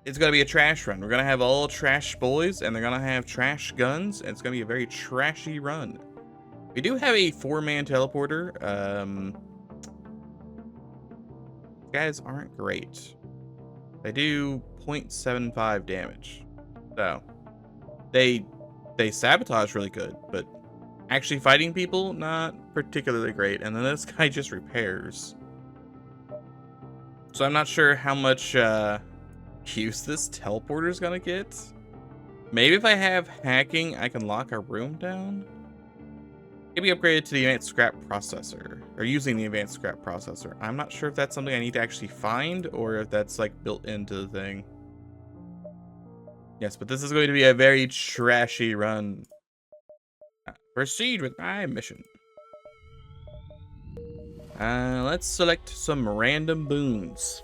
It's going to be a trash run. We're going to have all trash boys, and they're going to have trash guns, and it's going to be a very trashy run. We do have a 4-man teleporter. Guys aren't great. They do 0.75 damage. So, they sabotage really good, but actually fighting people, not particularly great. And then this guy just repairs. So I'm not sure how much use this teleporter is gonna get. Maybe if I have hacking, I can lock our room down. Maybe upgrade to the advanced scrap processor, or using the advanced scrap processor. I'm not sure if that's something I need to actually find, or if that's like built into the thing. Yes, but this is going to be a very trashy run. Proceed with my mission. Let's select some random boons.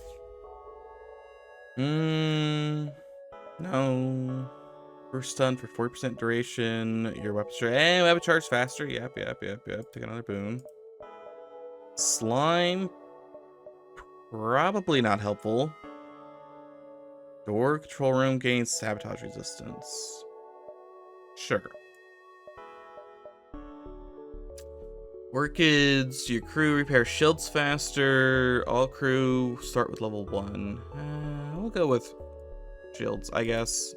No. We're stunned for 40% duration. Your weapon charge. And weapon charge faster. Yep. Take another boon. Slime. Probably not helpful. Door control room gains sabotage resistance. Sure. Orchids, your crew repair shields faster. All crew start with level 1. We'll go with shields, I guess.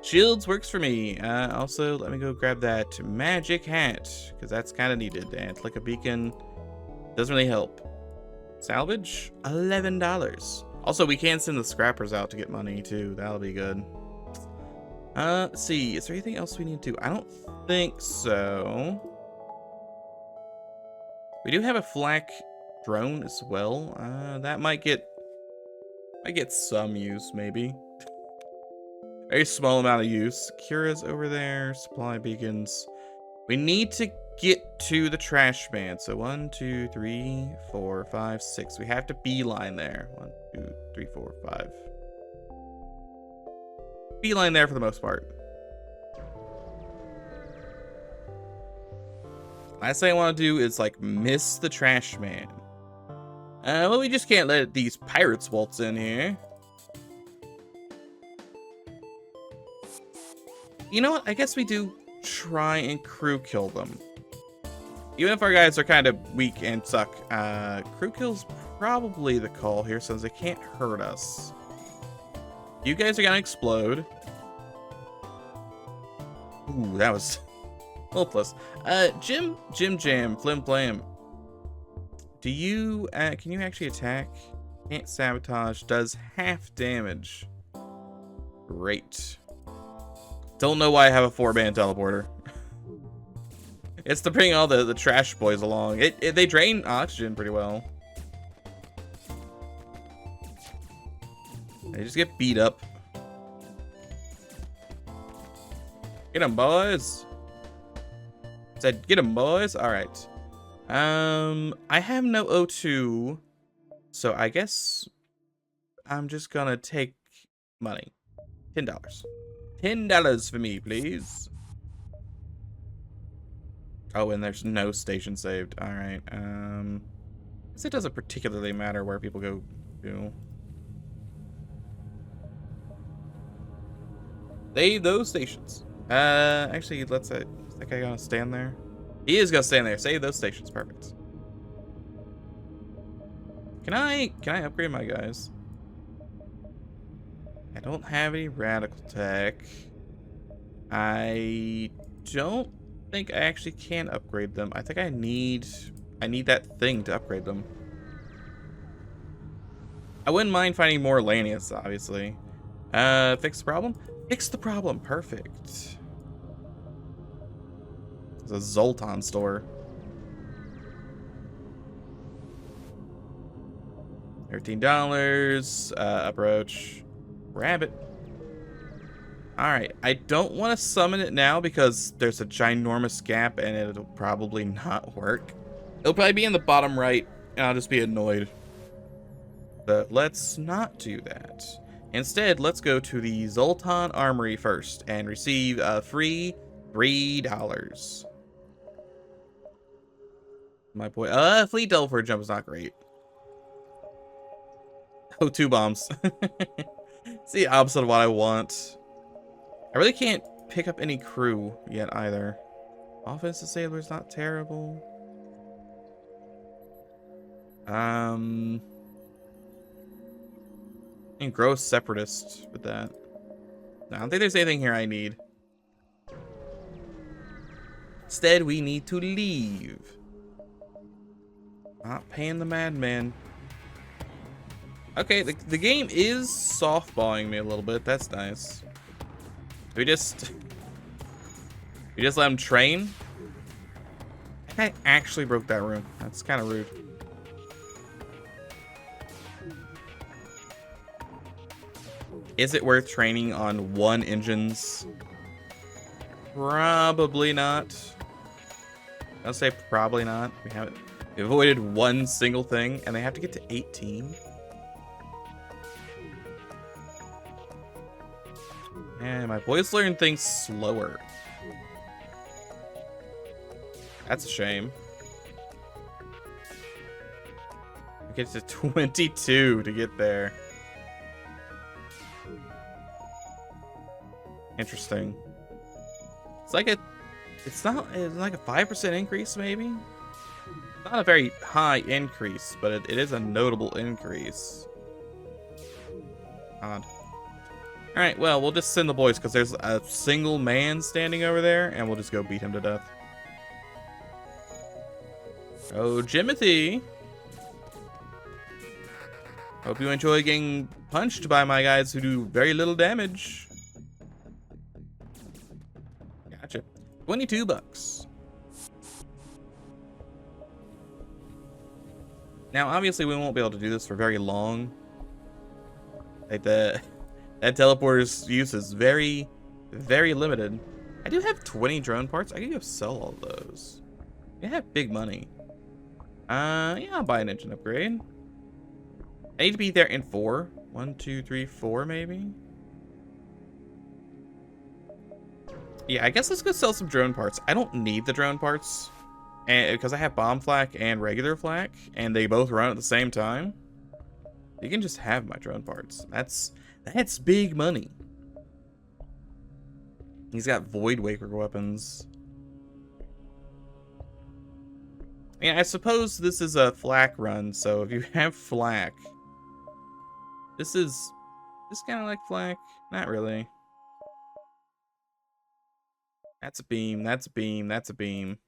Shields works for me. Also, let me go grab that magic hat, because that's kind of needed. And like a beacon doesn't really help. Salvage, $11. Also, we can send the scrappers out to get money too. That'll be good. Let's see. Is there anything else we need to do? I don't think so. We do have a flak drone as well. That might get some use, maybe. Very small amount of use. Kira's over there. Supply beacons. We need to get to the trash man. So 1, 2, 3, 4, 5, 6. We have to beeline there. 1, 2, 3, 4, 5. Beeline there for the most part. Last thing I want to do is like miss the trash man. Well, we just can't let these pirates waltz in here. You know what? I guess we do try and crew kill them. Even if our guys are kind of weak and suck, crew kill's probably the call here since they can't hurt us. You guys are gonna explode. Ooh, that was hopeless. Jim Jam, Flim Flam. Do you, can you actually attack? Can't sabotage, does half damage. Great. Don't know why I have a 4-man teleporter. It's to bring all the trash boys along. They drain oxygen pretty well. They just get beat up. Get them, boys. Said, get them, boys. All right. I have no O2, so I guess I'm just gonna take money. $10. $10 for me, please. Oh, and there's no station saved. All right. I guess it doesn't particularly matter where people go to. Save those stations. Actually, let's say, is that guy gonna stand there? He is gonna stand there. Save those stations. Perfect. Can I upgrade my guys? I don't have any radical tech. I don't think I actually can upgrade them. I think I need that thing to upgrade them. I wouldn't mind finding more Lanius, obviously. Fix the problem? Fix the problem. Perfect. It's a Zoltan store. $13. Approach. Grab it. Alright, I don't want to summon it now because there's a ginormous gap and it'll probably not work. It'll probably be in the bottom right and I'll just be annoyed. But let's not do that. Instead, let's go to the Zoltan Armory first and receive a free $3. My boy, fleet double for a jump is not great. Oh, 2 bombs. It's the opposite of what I want. I really can't pick up any crew yet either. Offensive sailor's not terrible. And gross separatist with that. No, I don't think there's anything here I need. Instead, we need to leave. Not paying the madman. Okay, the game is softballing me a little bit. That's nice. We just let him train. That guy actually broke that room. That's kind of rude. Is it worth training on 1 engine's? Probably not. I'll say probably not. We avoided 1 single thing, and they have to get to 18. And my boys learn things slower. That's a shame. We get to 22 to get there. Interesting. It's like a 5% increase, maybe? Not a very high increase, but it is a notable increase. Odd. Alright, well, we'll just send the boys because there's a single man standing over there, and we'll just go beat him to death. Oh, Jimothy! Hope you enjoy getting punched by my guys who do very little damage. Gotcha. 22 bucks. Now, obviously, we won't be able to do this for very long. Like that teleporter's use is very, very limited. I do have 20 drone parts. I can go sell all those. I have big money. Yeah, I'll buy an engine upgrade. I need to be there in 4. 1, 2, 3, 4, maybe. Yeah, I guess let's go sell some drone parts. I don't need the drone parts, and because I have bomb flak and regular flak, and they both run at the same time. You can just have my drone parts. That's big money. He's got Void Waker weapons. Yeah, I suppose this is a flak run, so if you have flak, this kind of like flak. Not really. That's a beam. That's a beam. That's a beam.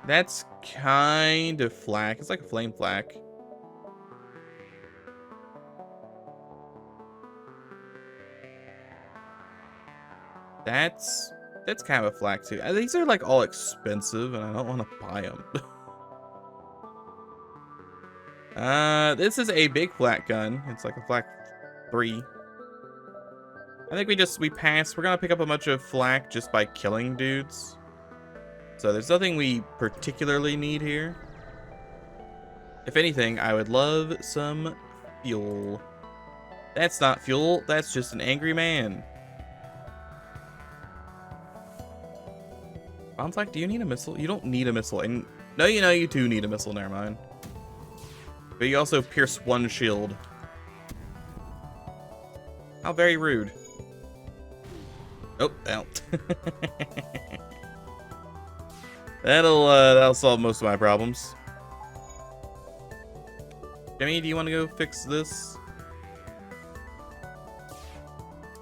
That's kind of flak. It's like a flame flak. That's kind of a flak too. These are like all expensive, and I don't want to buy them. This is a big flak gun. It's like a flak 3. I think we pass. We're gonna pick up a bunch of flak just by killing dudes. So there's nothing we particularly need here. If anything, I would love some fuel. That's not fuel. That's just an angry man. Bomb flak, do you need a missile? You don't need a missile. And no, you do need a missile. Never mind. But you also pierce 1 shield. How very rude. Oh, out. That'll solve most of my problems. Jimmy, do you want to go fix this?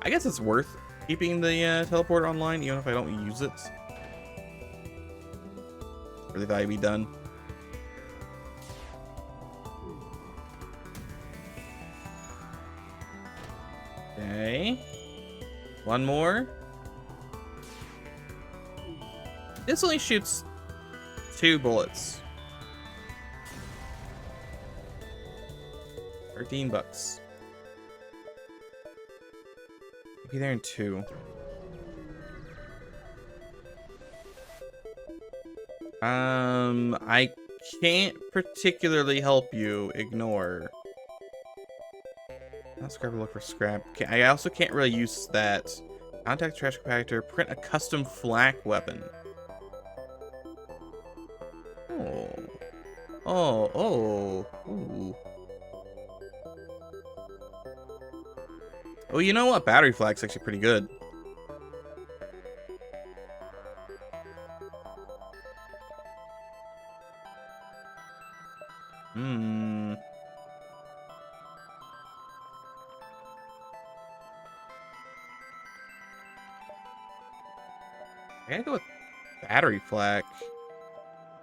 I guess it's worth keeping the teleporter online, even if I don't use it. For the value be done. Okay. 1 more. This only shoots 2 bullets. 13 bucks. Be there in 2. I can't particularly help you. Ignore. Not scrapper, look for scrap. I also can't really use that. Contact trash compactor. Print a custom flak weapon. Oh, Ooh. Oh, you know what? Battery flak's actually pretty good. I gotta go with battery flak.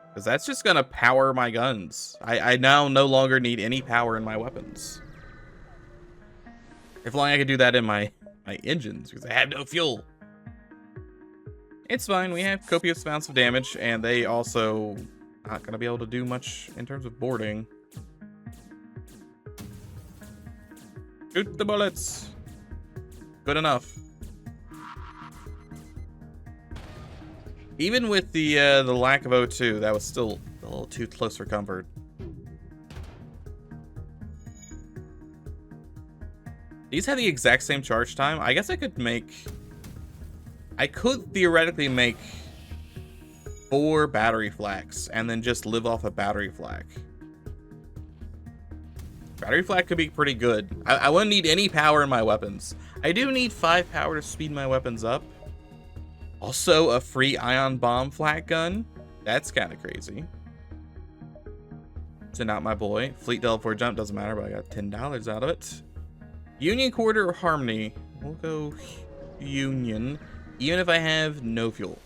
Because that's just gonna power my guns. I now no longer need any power in my weapons. If only I could do that in my engines, because I have no fuel. It's fine, we have copious amounts of damage, and they also not gonna be able to do much in terms of boarding. Shoot the bullets. Good enough. Even with the lack of O2, that was still a little too close for comfort. These have the exact same charge time. I guess I could theoretically make 4 battery flaks and then just live off a battery flak. Battery flak could be pretty good. I wouldn't need any power in my weapons. I do need 5 power to speed my weapons up. Also, a free ion bomb flak gun. That's kind of crazy. Send out my boy. Fleet Delve for jump doesn't matter, but I got $10 out of it. Union Quarter or Harmony? We'll go Union, even if I have no fuel.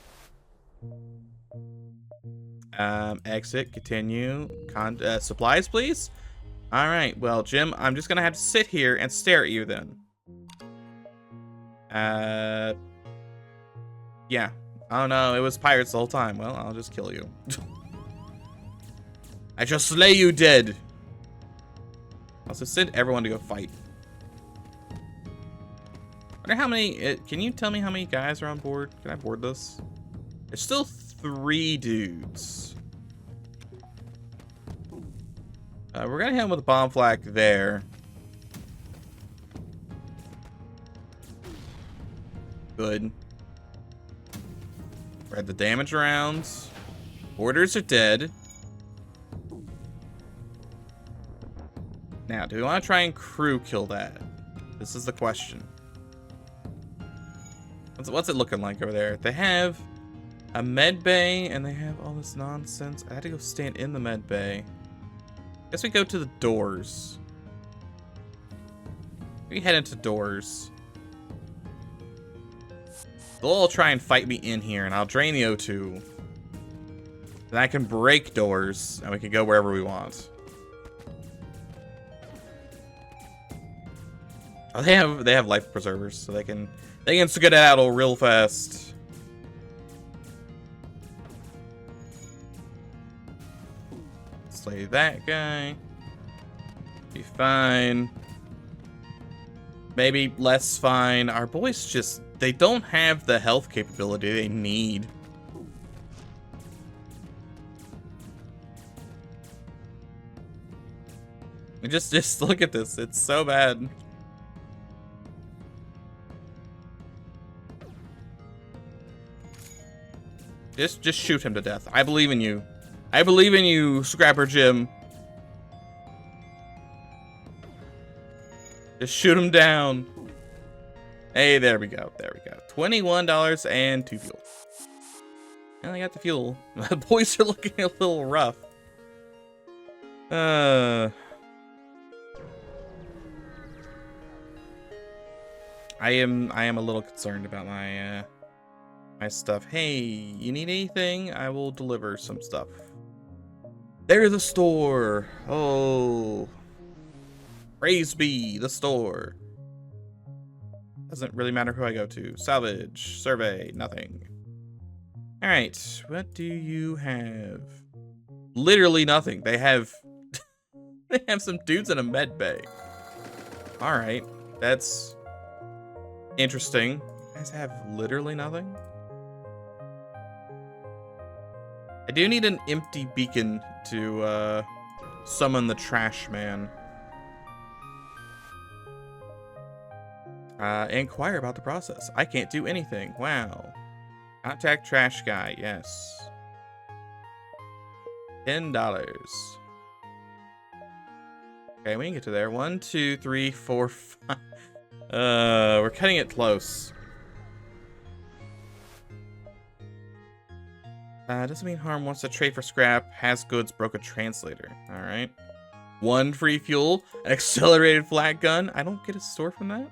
Exit, continue. Supplies, please. All right, well, Jim, I'm just gonna have to sit here and stare at you then. Yeah. Oh no, it was pirates the whole time. Well, I'll just kill you. I shall slay you dead. Also, send everyone to go fight. I wonder how many. Can you tell me how many guys are on board? Can I board this? There's still 3 dudes. We're gonna hit him with a bomb flak there. Good. Spread the damage around. Boarders are dead. Now, do we want to try and crew kill that? This is the question. What's it looking like over there? They have a med bay and they have all this nonsense. I had to go stand in the med bay. Guess we go to the doors. We head into doors. They'll all try and fight me in here, and I'll drain the O2. Then I can break doors, and we can go wherever we want. Oh, they have life preservers, so they can skedaddle real fast. Slay that guy. Be fine. Maybe less fine. Our boys just, they don't have the health capability they need. Just look at this. It's so bad. Just shoot him to death. I believe in you. I believe in you, Scrapper Jim. Just shoot him down. Hey, there we go. There we go. $21 and 2 fuel. And I got the fuel. The boys are looking a little rough. I am a little concerned about my my stuff. Hey, you need anything? I will deliver some stuff. There's a store. Oh. Praise be the store. Doesn't really matter who I go to. Salvage, survey, nothing. All right, what do you have? Literally nothing. They have they have some dudes in a med bay. All right, that's interesting. You guys have literally nothing. I do need an empty beacon to summon the trash man. Inquire about the process. I can't do anything. Wow. Contact trash guy. Yes. $10. Okay, we can get to there. 1, 2, 3, 4, 5. We're cutting it close. Doesn't mean harm. Wants to trade for scrap. Has goods. Broke a translator. All right. 1 free fuel. An accelerated flat gun. I don't get a store from that.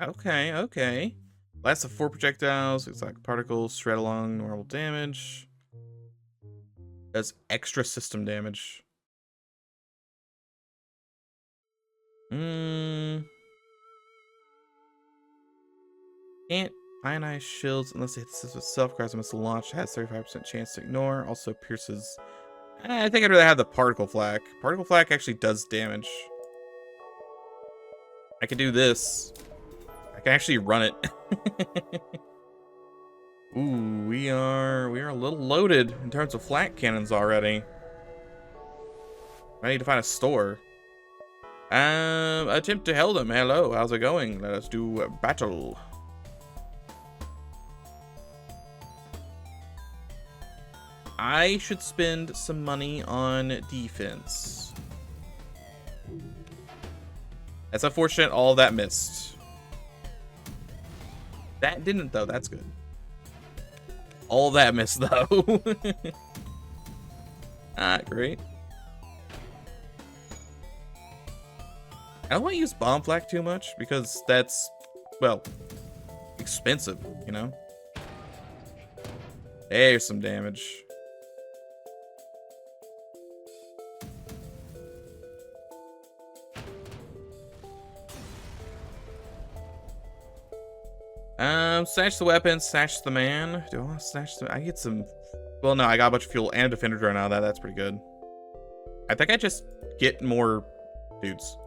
Okay, okay. Lasts of 4 projectiles. Exotic particles. Shred along. Normal damage. Does extra system damage. Can't ionize shields unless it hits this with self. Requires a missile launch. Has 35% chance to ignore. Also pierces. I think I'd rather have the particle flak. Particle flak actually does damage. I can do this. I can actually run it. Ooh, we are a little loaded in terms of flak cannons already. I need to find a store. Attempt to hell them. Hello, how's it going? Let us do a battle. I should spend some money on defense. That's unfortunate. All of that missed. That didn't, though. That's good. All of that missed, though. Great. I don't want to use bomb flak too much because that's, well, expensive, you know? There's some damage. Snatch the weapon, snatch the man. Do I want to snatch the... I get some... Well, no, I got a bunch of fuel and a defender drone out of that. That's pretty good. I think I just get more dudes.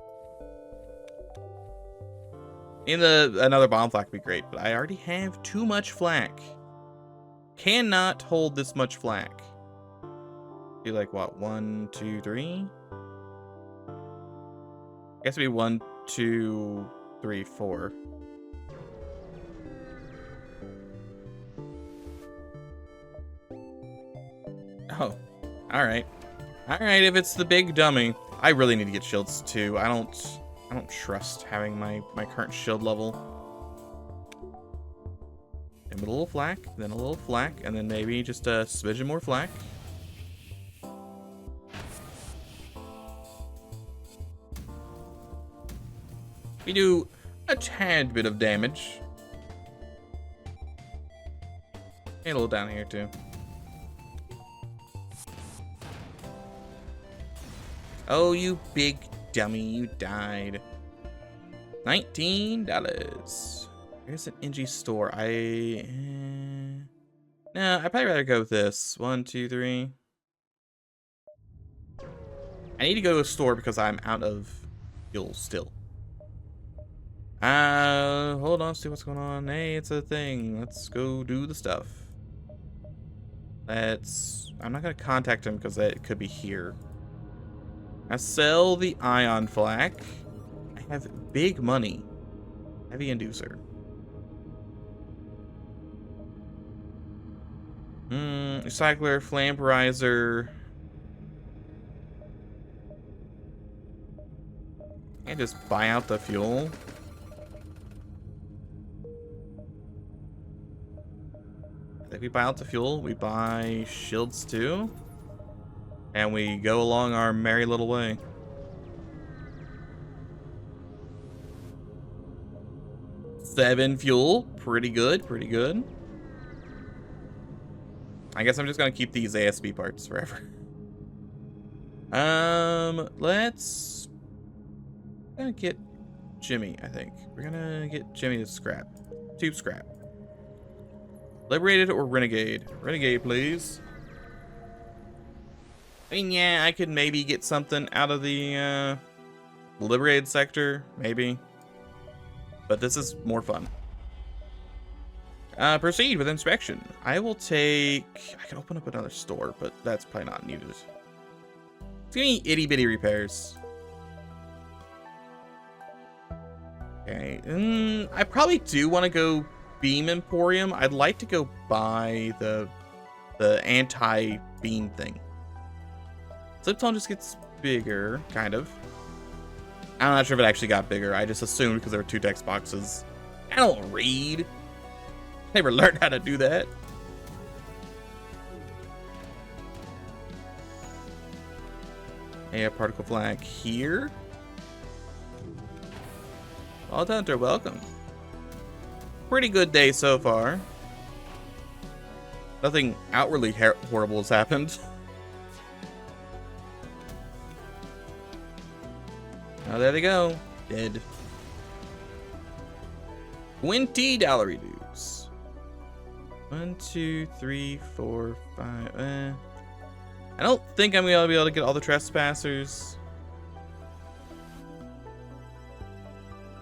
Another bomb flak would be great, but I already have too much flak. Cannot hold this much flak. Be like, what? 1, 2, 3? I guess it'd be 1, 2, 3, 4. Oh, all right, if it's the big dummy. I really need to get shields too. I don't trust having my current shield level. And with a little flak, then a little flak, and then maybe just a smidgen more flak. We do a tad bit of damage. And a little down here too. Oh, you big dummy, you died. $19. Here's an NG store. No, I'd probably rather go with this. 1, 2, 3. I need to go to a store because I'm out of fuel still. Hold on, see what's going on. Hey, it's a thing. Let's go do the stuff. I'm not gonna contact him because it could be here. I sell the ion flak. I have big money. Heavy inducer. Recycler, flamperizer. I just buy out the fuel. I think we buy out the fuel. We buy shields too. And we go along our merry little way. $7 fuel. Pretty good, pretty good. I guess I'm just gonna keep these ASB parts forever. Let's... We're gonna get Jimmy, I think. We're gonna get Jimmy to scrap. 2 scrap. Liberated or Renegade? Renegade, please. I mean, yeah, I could maybe get something out of the liberated sector, maybe. But this is more fun. Proceed with inspection. I will take... I can open up another store, but that's probably not needed. It's gonna be itty bitty repairs. Okay. I probably do want to go beam emporium. I'd like to go buy the anti-beam thing. Slip tone just gets bigger, kind of. I'm not sure if it actually got bigger. I just assumed because there were 2 text boxes. I don't read. Never learned how to do that. A particle flag here. All done, they're welcome. Pretty good day so far. Nothing outwardly horrible has happened. Oh, there they go. Dead. $20 dues. 1, 2, 3, 4, 5. I don't think I'm gonna be able to get all the trespassers.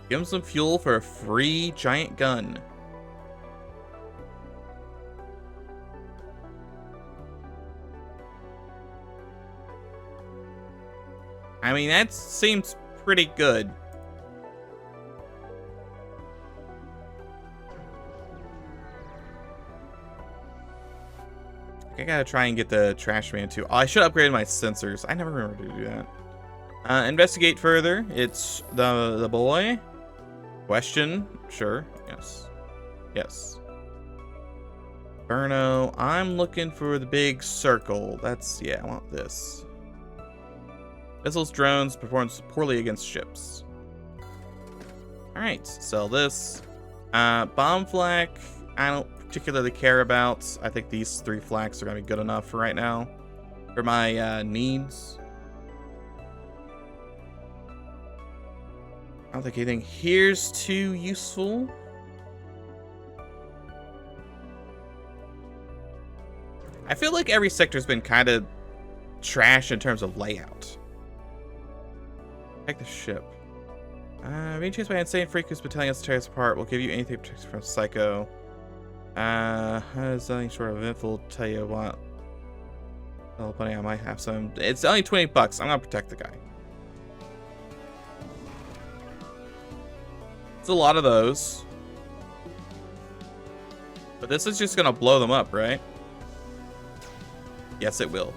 Give them some fuel for a free giant gun. I mean, that seems pretty good. I gotta try and get the trash man too. Oh, I should upgrade my sensors. I never remember to do that. Investigate further. It's the boy. Question. Sure. Yes. Yes. Burno. I'm looking for the big circle. That's, yeah, I want this. Missiles, drones, performs poorly against ships. Alright, sell this. Bomb flak, I don't particularly care about. I think these 3 flaks are going to be good enough for right now. For my needs. I don't think anything here's too useful. I feel like every sector's been kind of trash in terms of layout. Check the ship. Being chased by insane freak who's been telling us to tear us apart will give you anything protection from Psycho. Has nothing short of eventful. Tell you what. Well, buddy, I might have some. It's only 20 bucks. I'm gonna protect the guy. It's a lot of those. But this is just gonna blow them up, right? Yes, it will.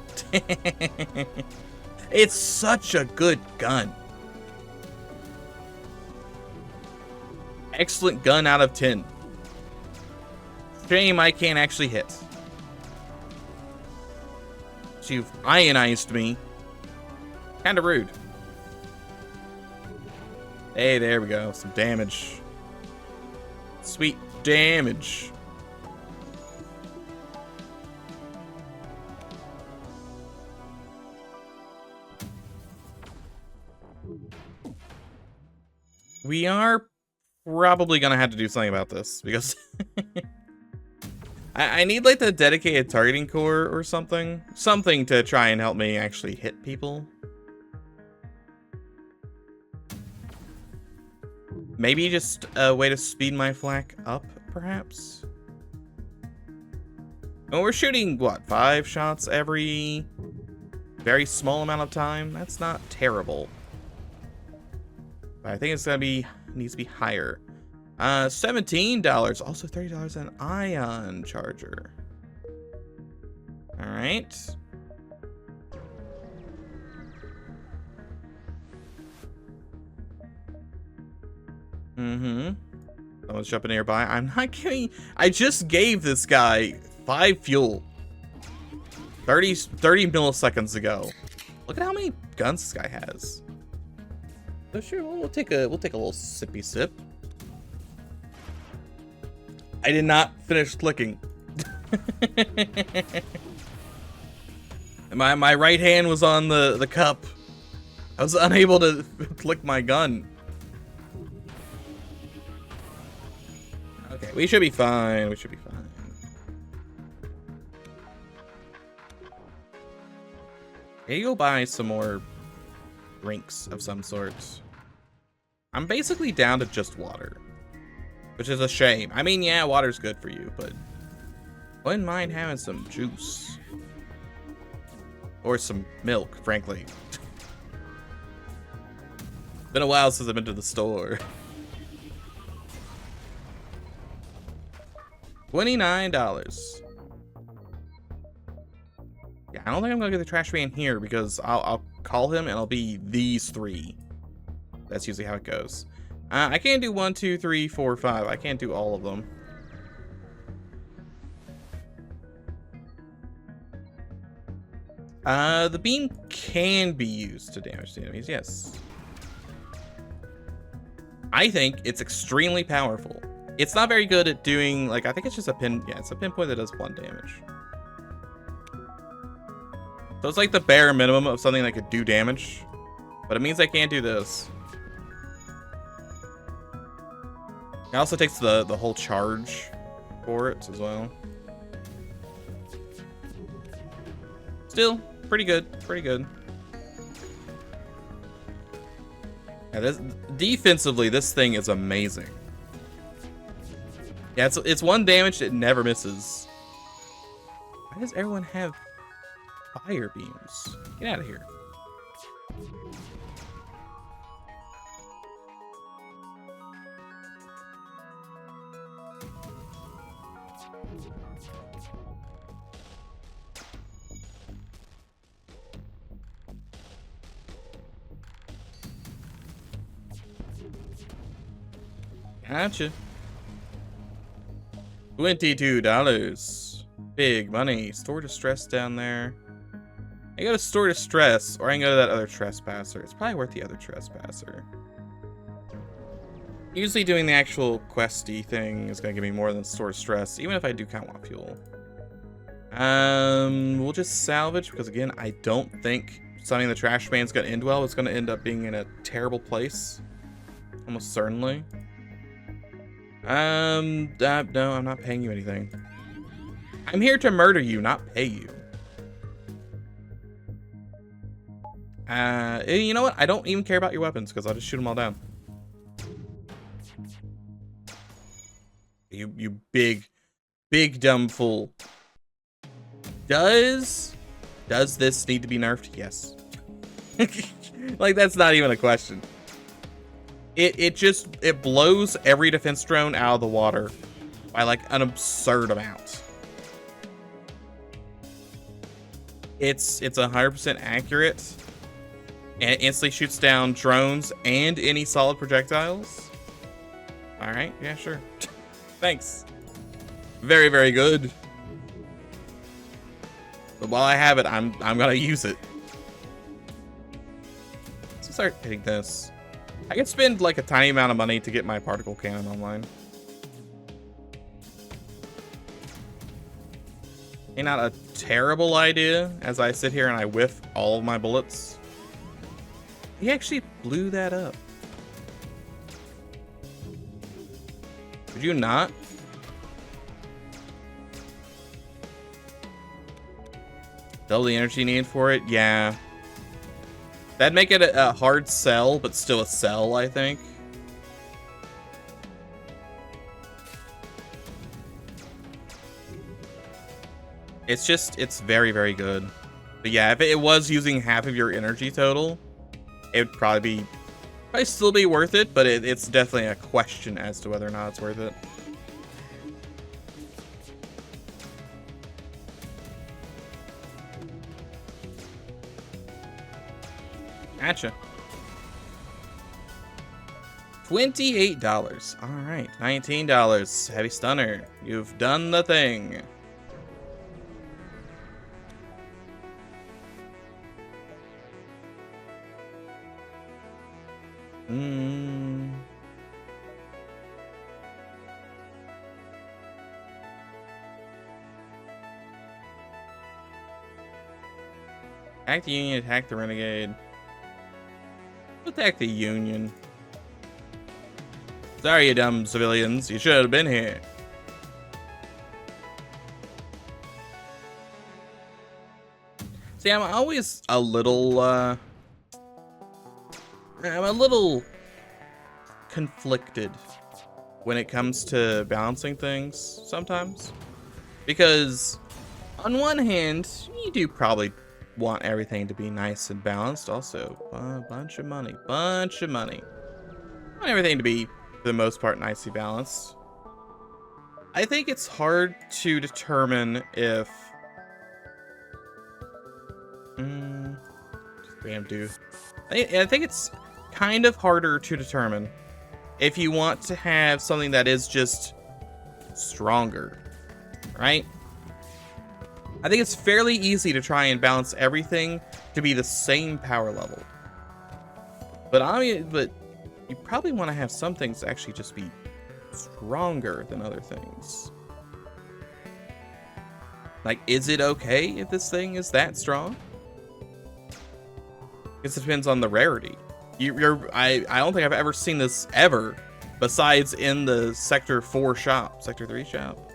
It's such a good gun. Excellent gun out of 10. Shame I can't actually hit. So you've ionized me. Kinda rude. Hey, there we go. Some damage. Sweet damage. We are probably gonna have to do something about this because I need like the dedicated targeting core or something to try and help me actually hit people. Maybe just a way to speed my flak up, perhaps. Oh, we're shooting what, 5 shots every very small amount of time? That's not terrible. But I think it's gonna be needs to be higher. $17, also $30 an ion charger. All right. Someone's jumping nearby. I'm not kidding. I just gave this guy 5 fuel 30 milliseconds ago. Look at how many guns this guy has. So sure, we'll take a little sippy sip. I did not finish clicking. my right hand was on the cup. I was unable to click my gun. Okay, we should be fine. We should be fine. Maybe go buy some more drinks of some sort. I'm basically down to just water, which is a shame. I mean, yeah, water's good for you, but wouldn't mind having some juice or some milk, frankly. Been a while since I've been to the store. $29. Yeah, I don't think I'm gonna get the trash man here because I'll call him and it'll be these 3. That's usually how it goes. I can't do 1, 2, 3, 4, 5. I can't do all of them. The beam can be used to damage the enemies, yes. I think it's extremely powerful. It's not very good at doing, like, I think it's just a pin, yeah, it's a pinpoint that does 1 damage. So it's like the bare minimum of something that could do damage, but it means I can't do this. It also takes the whole charge for it as well. Still, pretty good, pretty good. Yeah, this, defensively, this thing is amazing. Yeah, it's 1 damage, it never misses. Why does everyone have fire beams? Get out of here. Gotcha. $22. Big money. Store distress down there. I go to store distress, or I can go to that other trespasser. It's probably worth the other trespasser. Usually doing the actual questy thing is gonna give me more than store distress, even if I do kind of want fuel. We'll just salvage, because again, I don't think summoning the trash man's gonna end well. It's gonna end up being in a terrible place. Almost certainly. No, I'm not paying you anything. I'm here to murder you, not pay you. You know what? I don't even care about your weapons because I'll just shoot them all down. You big dumb fool. Does this need to be nerfed? Yes. Like, that's not even a question. It blows every defense drone out of the water by like an absurd amount. It's 100% accurate, and it instantly shoots down drones and any solid projectiles. All right, yeah, sure. Thanks. Very, very good. But while I have it, I'm gonna use it. Let's start hitting this. I could spend like a tiny amount of money to get my particle cannon online. Ain't not a terrible idea as I sit here and I whiff all of my bullets. He actually blew that up. Would you not? Double the energy needed for it? Yeah. That'd make it a hard sell, but still a sell, I think. It's very, very good. But yeah, if it was using half of your energy total, it would probably still be worth it, but it's definitely a question as to whether or not it's worth it. Gotcha. $28. All right, $19. Heavy stunner. You've done the thing. Attack the Union, attack the Renegade. Attack the Union. Sorry, you dumb civilians. You should have been here. See, I'm always a little, I'm a little conflicted when it comes to balancing things sometimes. Because on one hand, you do probably want everything to be nice and balanced. Also, a bunch of money. Want everything to be, for the most part, nicely balanced. I think it's hard to determine if Just random do. I think it's kind of harder to determine if you want to have something that is just stronger, right? I think it's fairly easy to try and balance everything to be the same power level. But you probably want to have some things actually just be stronger than other things. Like, is it okay if this thing is that strong? It depends on the rarity. I don't think I've ever seen this ever, besides in the Sector 4 shop, Sector 3 shop.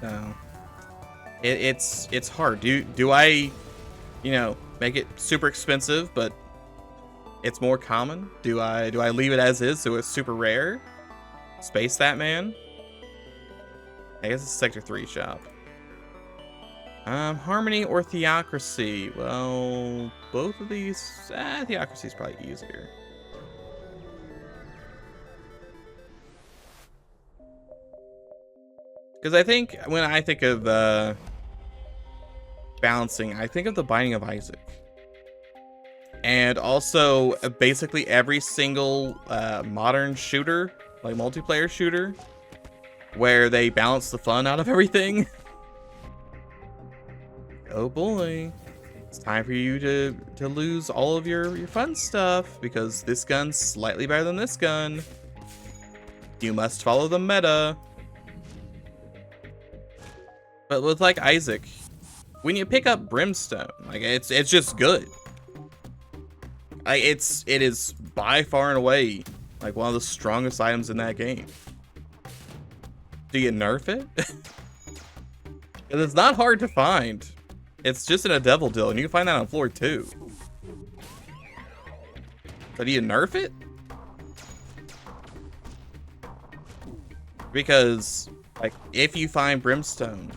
No, it's hard. Do I, make it super expensive, but it's more common? Do I leave it as is, so it's super rare? Space that man? I guess it's Sector 3 shop. Harmony or Theocracy? Well, both of these... Theocracy is probably easier. Because I think, when I think of balancing, I think of the Binding of Isaac. And also, basically every single modern shooter, like multiplayer shooter, where they balance the fun out of everything. Oh boy, it's time for you to lose all of your fun stuff, because this gun's slightly better than this gun. You must follow the meta. But with like Isaac, when you pick up Brimstone, like it's just good. Like it is by far and away like one of the strongest items in that game. Do you nerf it? Because it's not hard to find. It's just in a devil deal, and you can find that on floor 2. So do you nerf it? Because, like, if you find Brimstone,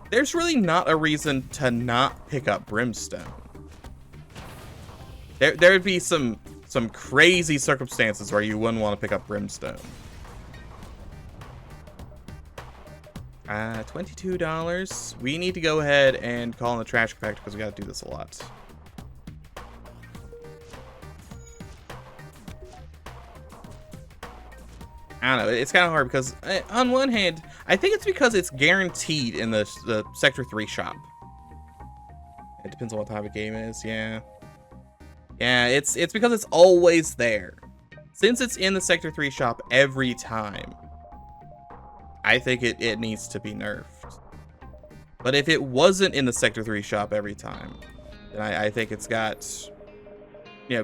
there's really not a reason to not pick up Brimstone. There would be some crazy circumstances where you wouldn't want to pick up Brimstone. $22. We need to go ahead and call in the trash compactor because we got to do this a lot. I don't know. It's kind of hard because, on one hand, I think it's because it's guaranteed in the Sector 3 shop. It depends on what type of game it is. Yeah. Yeah, it's because it's always there. Since it's in the Sector 3 shop every time, I think it needs to be nerfed. But if it wasn't in the Sector 3 shop every time, then I think it's got,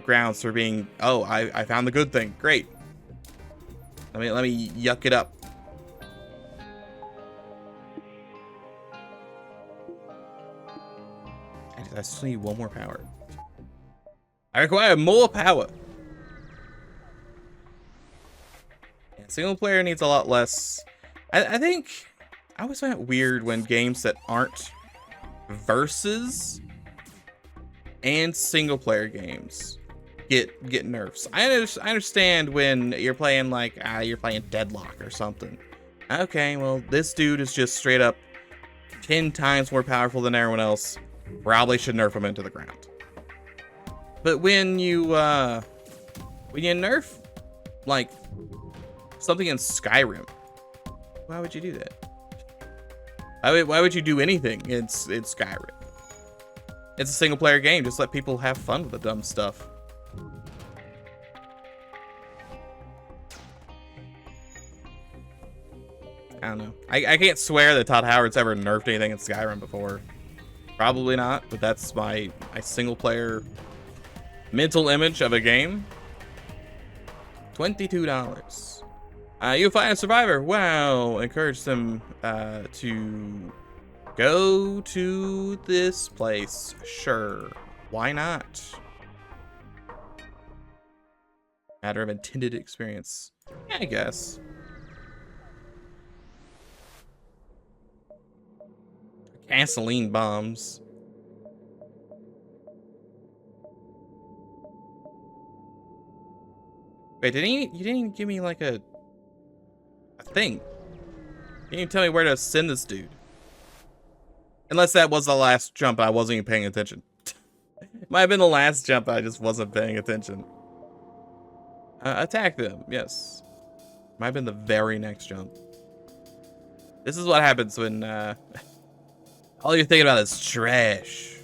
grounds for being, oh, I found the good thing. Great. Let me yuck it up. I still need one more power. I require more power. Yeah, single player needs a lot less. I think I always find it weird when games that aren't versus and single player games get nerfs. I understand when you're playing like you're playing Deadlock or something. Okay, well this dude is just straight up 10 times more powerful than everyone else. Probably should nerf him into the ground. But when you nerf like something in Skyrim, why would you do that? Why would you do anything in Skyrim? It's a single player game. Just let people have fun with the dumb stuff. I don't know. I can't swear that Todd Howard's ever nerfed anything in Skyrim before. Probably not, but that's my single player mental image of a game. $22. You find a survivor. Wow. Encourage them to go to this place. Sure. Why not? Matter of intended experience. Yeah, I guess. Gasoline bombs. Wait, you didn't even give me like a thing. Can you tell me where to send this dude? Unless that was the last jump and I wasn't even paying attention. Might have been the last jump, I just wasn't paying attention. Attack them, yes. Might have been the very next jump. This is what happens when all you're thinking about is trash.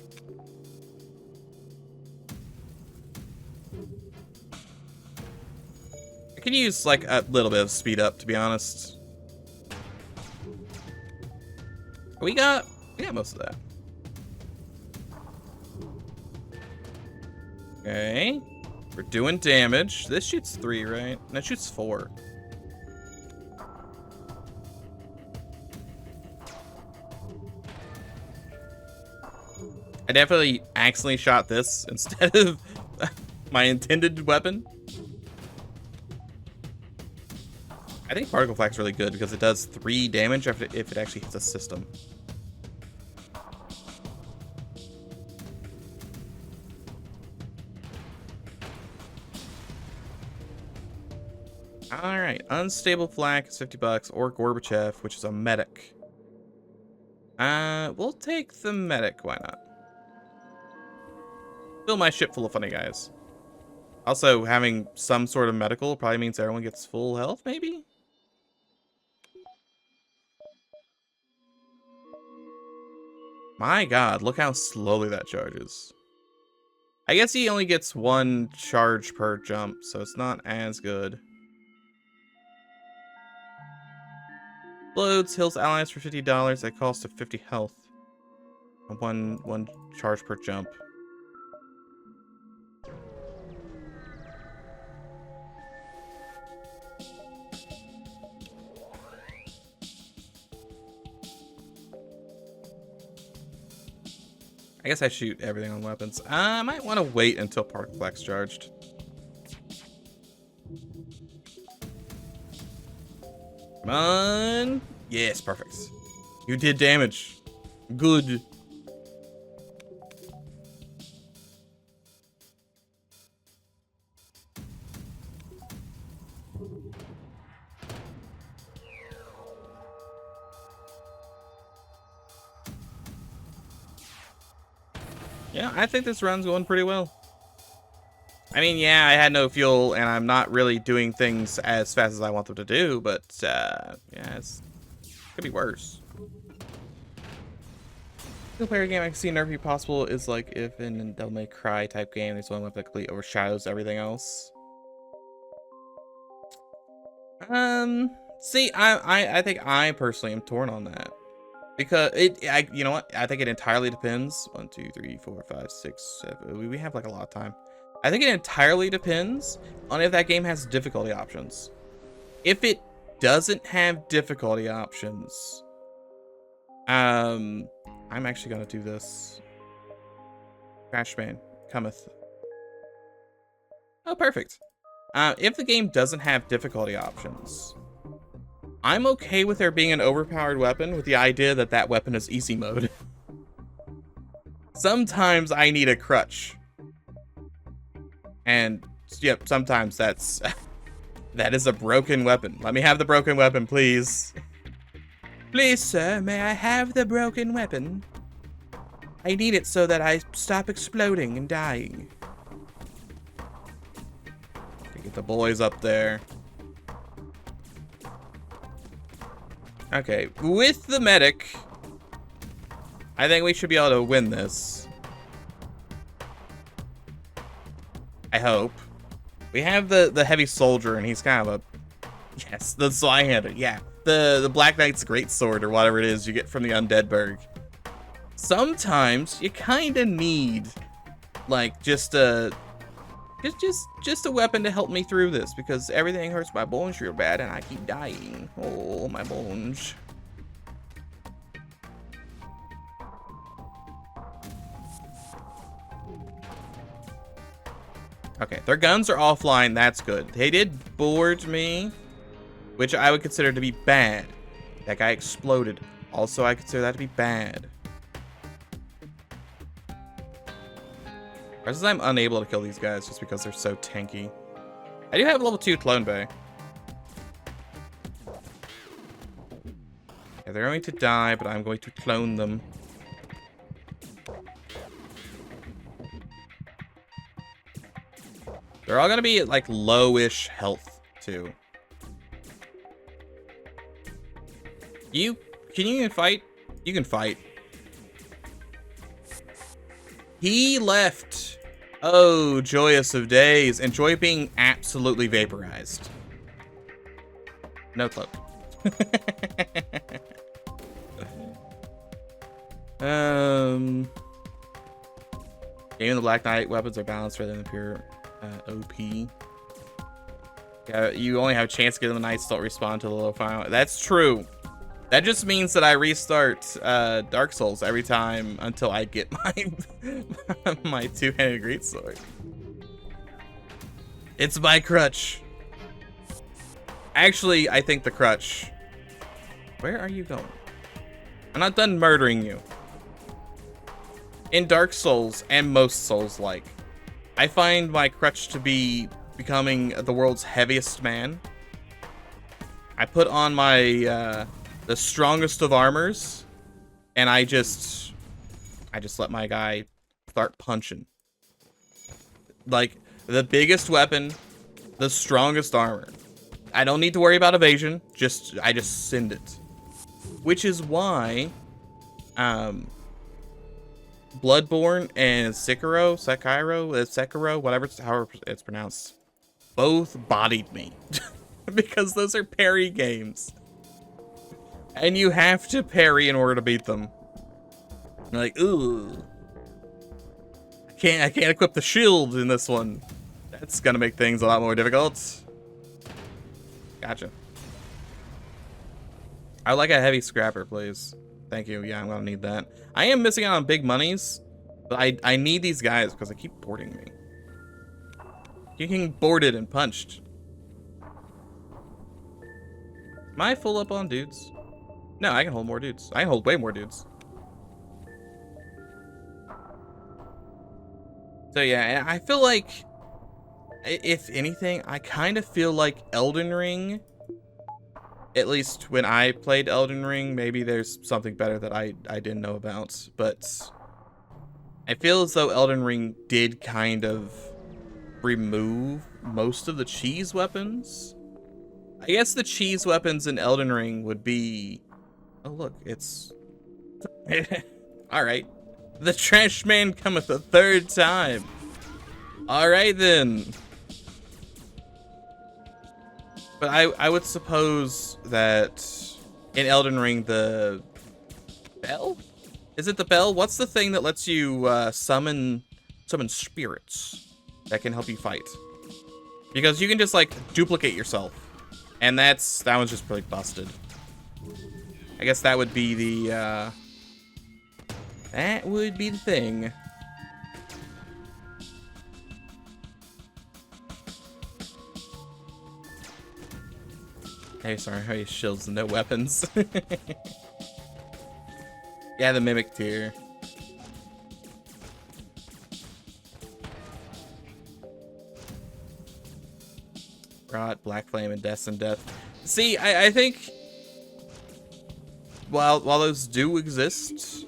I can use like a little bit of speed up, to be honest. We got most of that. Okay. We're doing damage. This shoots 3, right? That shoots 4. I definitely accidentally shot this instead of my intended weapon. I think Particle Flak's really good because it does 3 damage if it actually hits a system. All right, unstable flak is $50, or Gorbachev, which is a medic. We'll take the medic. Why not? Fill my ship full of funny guys. Also, having some sort of medical probably means everyone gets full health, maybe? My god, look how slowly that charges. I guess he only gets 1 charge per jump, so it's not as good. Explodes, heals allies for $50 at cost of 50 health. One charge per jump. I guess I shoot everything on weapons. I might want to wait until Particle Flak's charged. Come on. Yes, perfect. You did damage. Good. Yeah, I think this run's going pretty well. I mean, yeah, I had no fuel, and I'm not really doing things as fast as I want them to do, but, yeah, it could be worse. Single player game I can see nerfy possible is like if in a Devil May Cry type game, there's one weapon that completely overshadows everything else. See, I think I personally am torn on that. Because you know what? I think it entirely depends. 1, 2, 3, 4, 5, 6, 7. We have like a lot of time. I think it entirely depends on if that game has difficulty options. If it doesn't have difficulty options, I'm actually gonna do this. Crashman cometh. Oh, perfect. If the game doesn't have difficulty options, I'm okay with there being an overpowered weapon with the idea that that weapon is easy mode. Sometimes I need a crutch. And, yep, sometimes that's... that is a broken weapon. Let me have the broken weapon, please. Please, sir, may I have the broken weapon? I need it so that I stop exploding and dying. Get the boys up there. Okay, with the medic, I think we should be able to win this. I hope. We have the heavy soldier, and he's kind of a... Yes, the Zweihander, yeah. The Black Knight's Greatsword, or whatever it is you get from the Undead Burg. Sometimes you kind of need, like, just a weapon to help me through this, because everything hurts my bones real bad, and I keep dying. Oh, my bones. Okay, their guns are offline. That's good. They did board me, which I would consider to be bad. That guy exploded. Also, I consider that to be bad. Versus I'm unable to kill these guys just because they're so tanky. I do have level 2 Clone Bay. Yeah, they're going to die, but I'm going to clone them. They're all going to be at, like, low-ish health, too. Can you even fight? You can fight. He left. Oh, joyous of days. Enjoy being absolutely vaporized. No cloak. Game the Black Knight weapons are balanced rather than pure OP. Yeah, you only have a chance to get them. The knights don't respond to the low final. That's true. That just means that I restart Dark Souls every time until I get my my two-handed greatsword. It's my crutch. Actually, I think the crutch. Where are you going? I'm not done murdering you. In Dark Souls and most Souls-like, I find my crutch to be becoming the world's heaviest man. I put on my the strongest of armors, and I just let my guy start punching. Like, the biggest weapon, the strongest armor. I don't need to worry about evasion, I just send it. Which is why Bloodborne and Sekiro, however it's pronounced, both bodied me. Because those are parry games. And you have to parry in order to beat them. You're like, ooh. I can't equip the shield in this one. That's gonna make things a lot more difficult. Gotcha. I would like a heavy scrapper, please. Thank you. Yeah, I'm gonna need that. I am missing out on big monies, but I need these guys because they keep boarding me. Getting boarded and punched. Am I full up on dudes? No, I can hold more dudes. I can hold way more dudes. So yeah, I feel like, if anything, I kind of feel like Elden Ring, at least when I played Elden Ring, maybe there's something better that I didn't know about, but I feel as though Elden Ring did kind of remove most of the cheese weapons. I guess the cheese weapons in Elden Ring would be... Oh, look, it's... Alright. The trash man cometh a third time. Alright, then. But I would suppose that in Elden Ring, the... Bell? Is it the bell? What's the thing that lets you summon spirits that can help you fight? Because you can just, like, duplicate yourself. And that one's just really busted. I guess that would be the, that would be the thing. Hey, sorry, how you shields and no weapons. Yeah, the mimic tier. Rot, Black Flame, and Death and Death. See, I think while those do exist,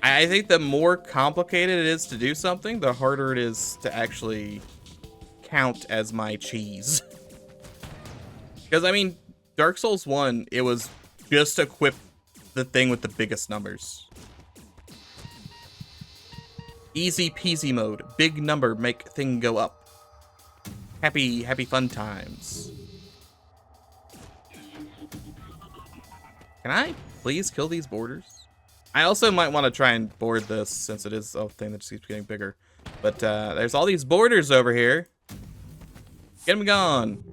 I think the more complicated it is to do something, the harder it is to actually count as my cheese. Because, I mean, Dark Souls 1, it was just equip the thing with the biggest numbers. Easy peasy mode. Big number, make thing go up. Happy fun times. Can I please kill these borders? I also might want to try and board this since it is a thing that just keeps getting bigger. But there's all these borders over here. Get them gone.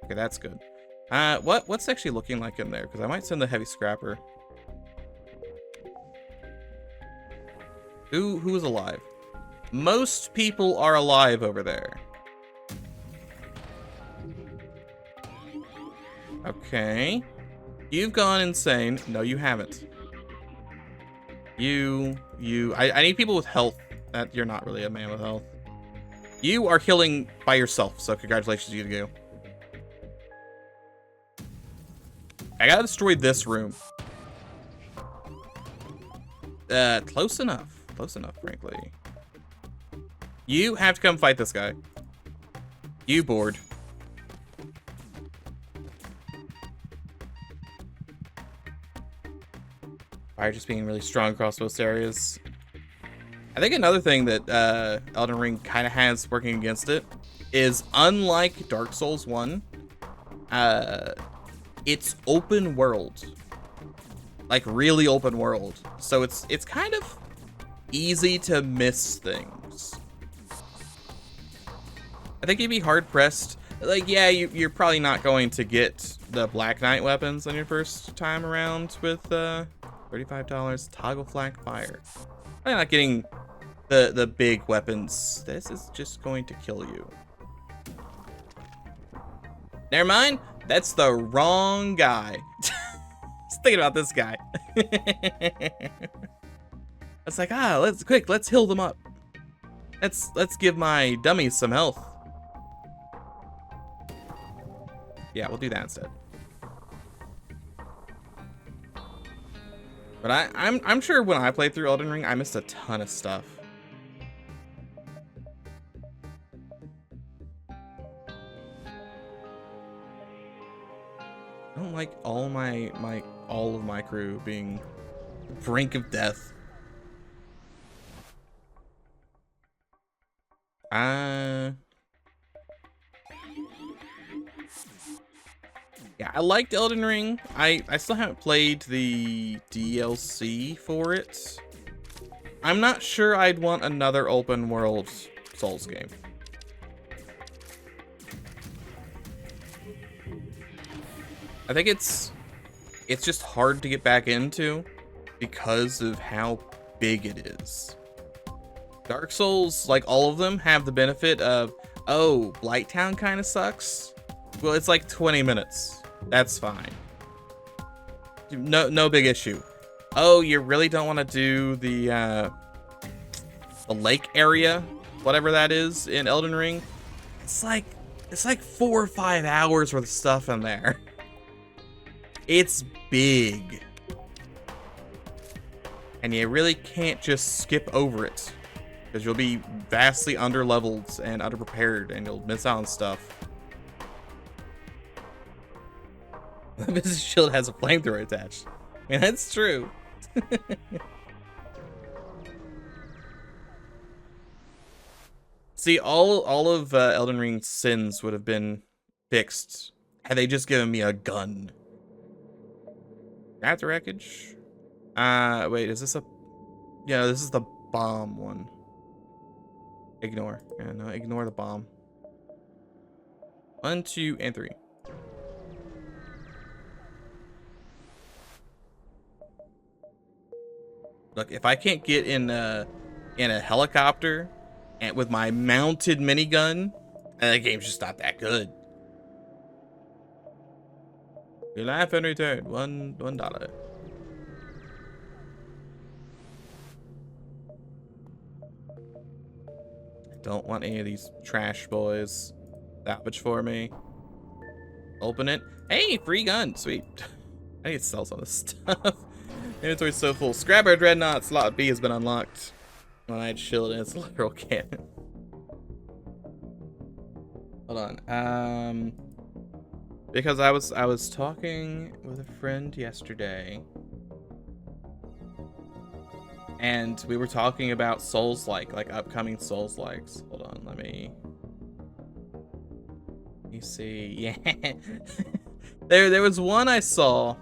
Okay, that's good. What's actually looking like in there? Because I might send the heavy scrapper. Who is alive? Most people are alive over there. Okay. You've gone insane. No, you haven't. I need people with health. You're not really a man with health. You are healing by yourself, so congratulations to you. I gotta destroy this room. Close enough. Close enough, frankly. You have to come fight this guy. You bored. Fire just being really strong across most areas. I think another thing that Elden Ring kind of has working against it is, unlike Dark Souls 1, it's open world. Like, really open world. So it's kind of easy to miss things. I think you'd be hard-pressed. Like, yeah, you're probably not going to get the Black Knight weapons on your first time around with $35 toggle flak fire. Probably not getting the big weapons. This is just going to kill you. Never mind. That's the wrong guy. Just thinking about this guy. It's like, let's heal them up. Let's give my dummies some health. Yeah, we'll do that instead. But I'm sure when I played through Elden Ring, I missed a ton of stuff. I don't like all of my crew being brink of death. Yeah, I liked Elden Ring. I still haven't played the DLC for it. I'm not sure I'd want another open world Souls game. I think it's just hard to get back into because of how big it is. Dark Souls, like all of them, have the benefit of, oh, Blighttown kind of sucks. Well, it's like 20 minutes. That's fine. No big issue. Oh, you really don't want to do the lake area, whatever that is in Elden Ring. It's like 4 or 5 hours worth of stuff in there. It's big. And you really can't just skip over it, because you'll be vastly underleveled and underprepared, and you'll miss out on stuff. Mrs. Shield has a flamethrower attached. I mean, that's true. See, all of Elden Ring's sins would have been fixed had they just given me a gun. That's wreckage. Wait, is this a... Yeah, this is the bomb one. Ignore. Yeah, no, ignore the bomb. 1, 2, and 3. Look, if I can't get in a helicopter and with my mounted minigun, the game's just not that good. Your life in return, $1. I don't want any of these trash boys. Salvage for me. Open it. Hey, free gun. Sweet. I need to sell some of this stuff. Inventory's so full. Scrapper Dreadnought slot B has been unlocked. Allied shield and its literal cannon. Hold on. Because I was talking with a friend yesterday, and we were talking about Souls-like upcoming Souls-likes. Hold on, let me see. Yeah. there was one I saw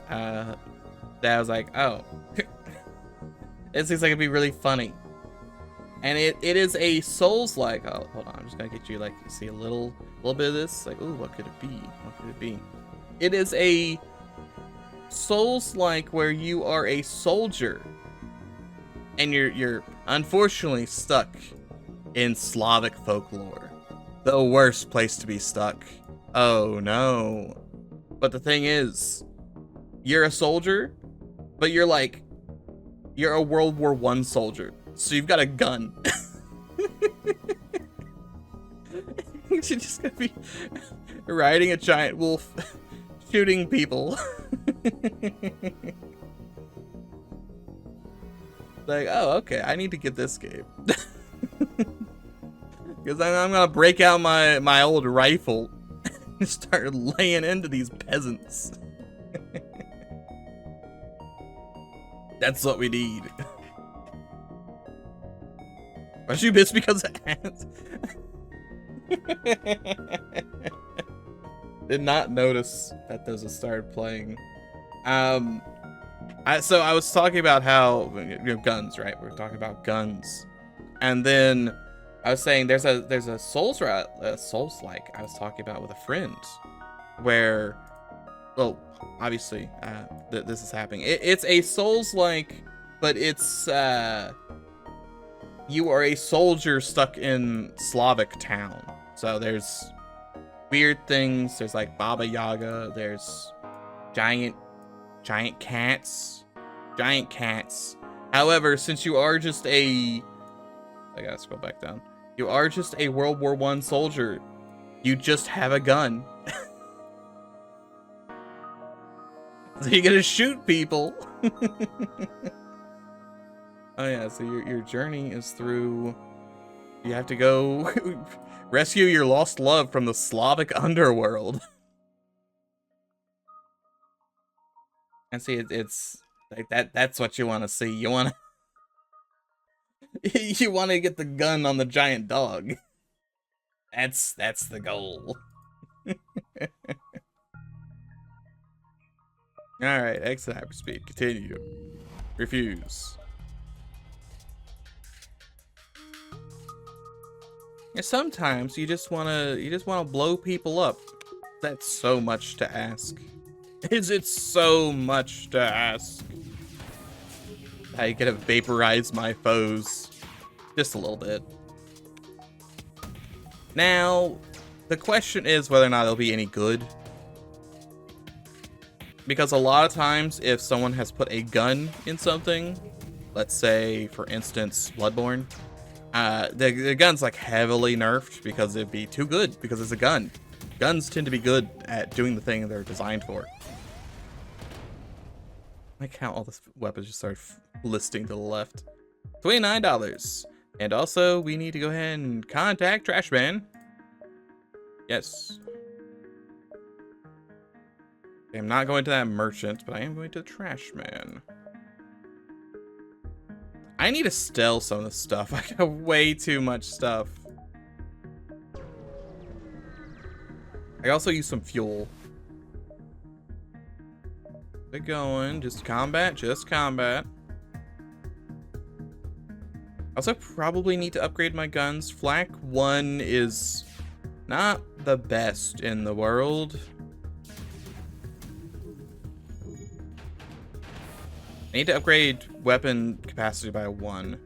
that I was like, oh, it seems like it'd be really funny. And it is a Souls-like. Oh, hold on, I'm just gonna get you like see a little bit of this. Like, ooh, what could it be? What could it be? It is a Souls-like where you are a soldier, and you're unfortunately stuck in Slavic folklore. The worst place to be stuck. Oh no! But the thing is, you're a soldier, but you're a World War I soldier. So you've got a gun. You're just gonna be riding a giant wolf, shooting people. Like, oh, okay, I need to get this game. Because I'm gonna break out my old rifle and start laying into these peasants. That's what we need. Aren't you pissed because of ants? Did not notice that those started playing. So I was talking about how, you know, guns, right? We're talking about guns, and then I was saying there's a Souls-like I was talking about with a friend, where, well, obviously this is happening. It's a Souls-like, but it's you are a soldier stuck in Slavic town. So there's weird things. There's like Baba Yaga. There's giant cats. However, since you are just I gotta scroll back down. You are just a World War I soldier. You just have a gun. So you're gonna shoot people. Oh yeah, so your journey is through. You have to go rescue your lost love from the Slavic underworld. And see, it's like that's what you want to see. You want to you want to get the gun on the giant dog. That's the goal. All right, exit hyperspeed. Continue. Refuse. Yeah, sometimes you just wanna blow people up. That's so much to ask. Is it so much to ask? I could have vaporized my foes just a little bit. Now, the question is whether or not it'll be any good. Because a lot of times, if someone has put a gun in something, let's say, for instance, Bloodborne, the gun's like heavily nerfed because it'd be too good because it's a gun. Guns tend to be good at doing the thing they're designed for. Like how all the weapons just start listing to the left. $29. And also, we need to go ahead and contact Trashman. Yes. I'm not going to that merchant, but I am going to the Trashman. I need to steal some of this stuff. I got way too much stuff. I also use some fuel. They're going. Just combat. Just combat. Also probably need to upgrade my guns. Flak 1 is not the best in the world. I need to upgrade weapon capacity by 1.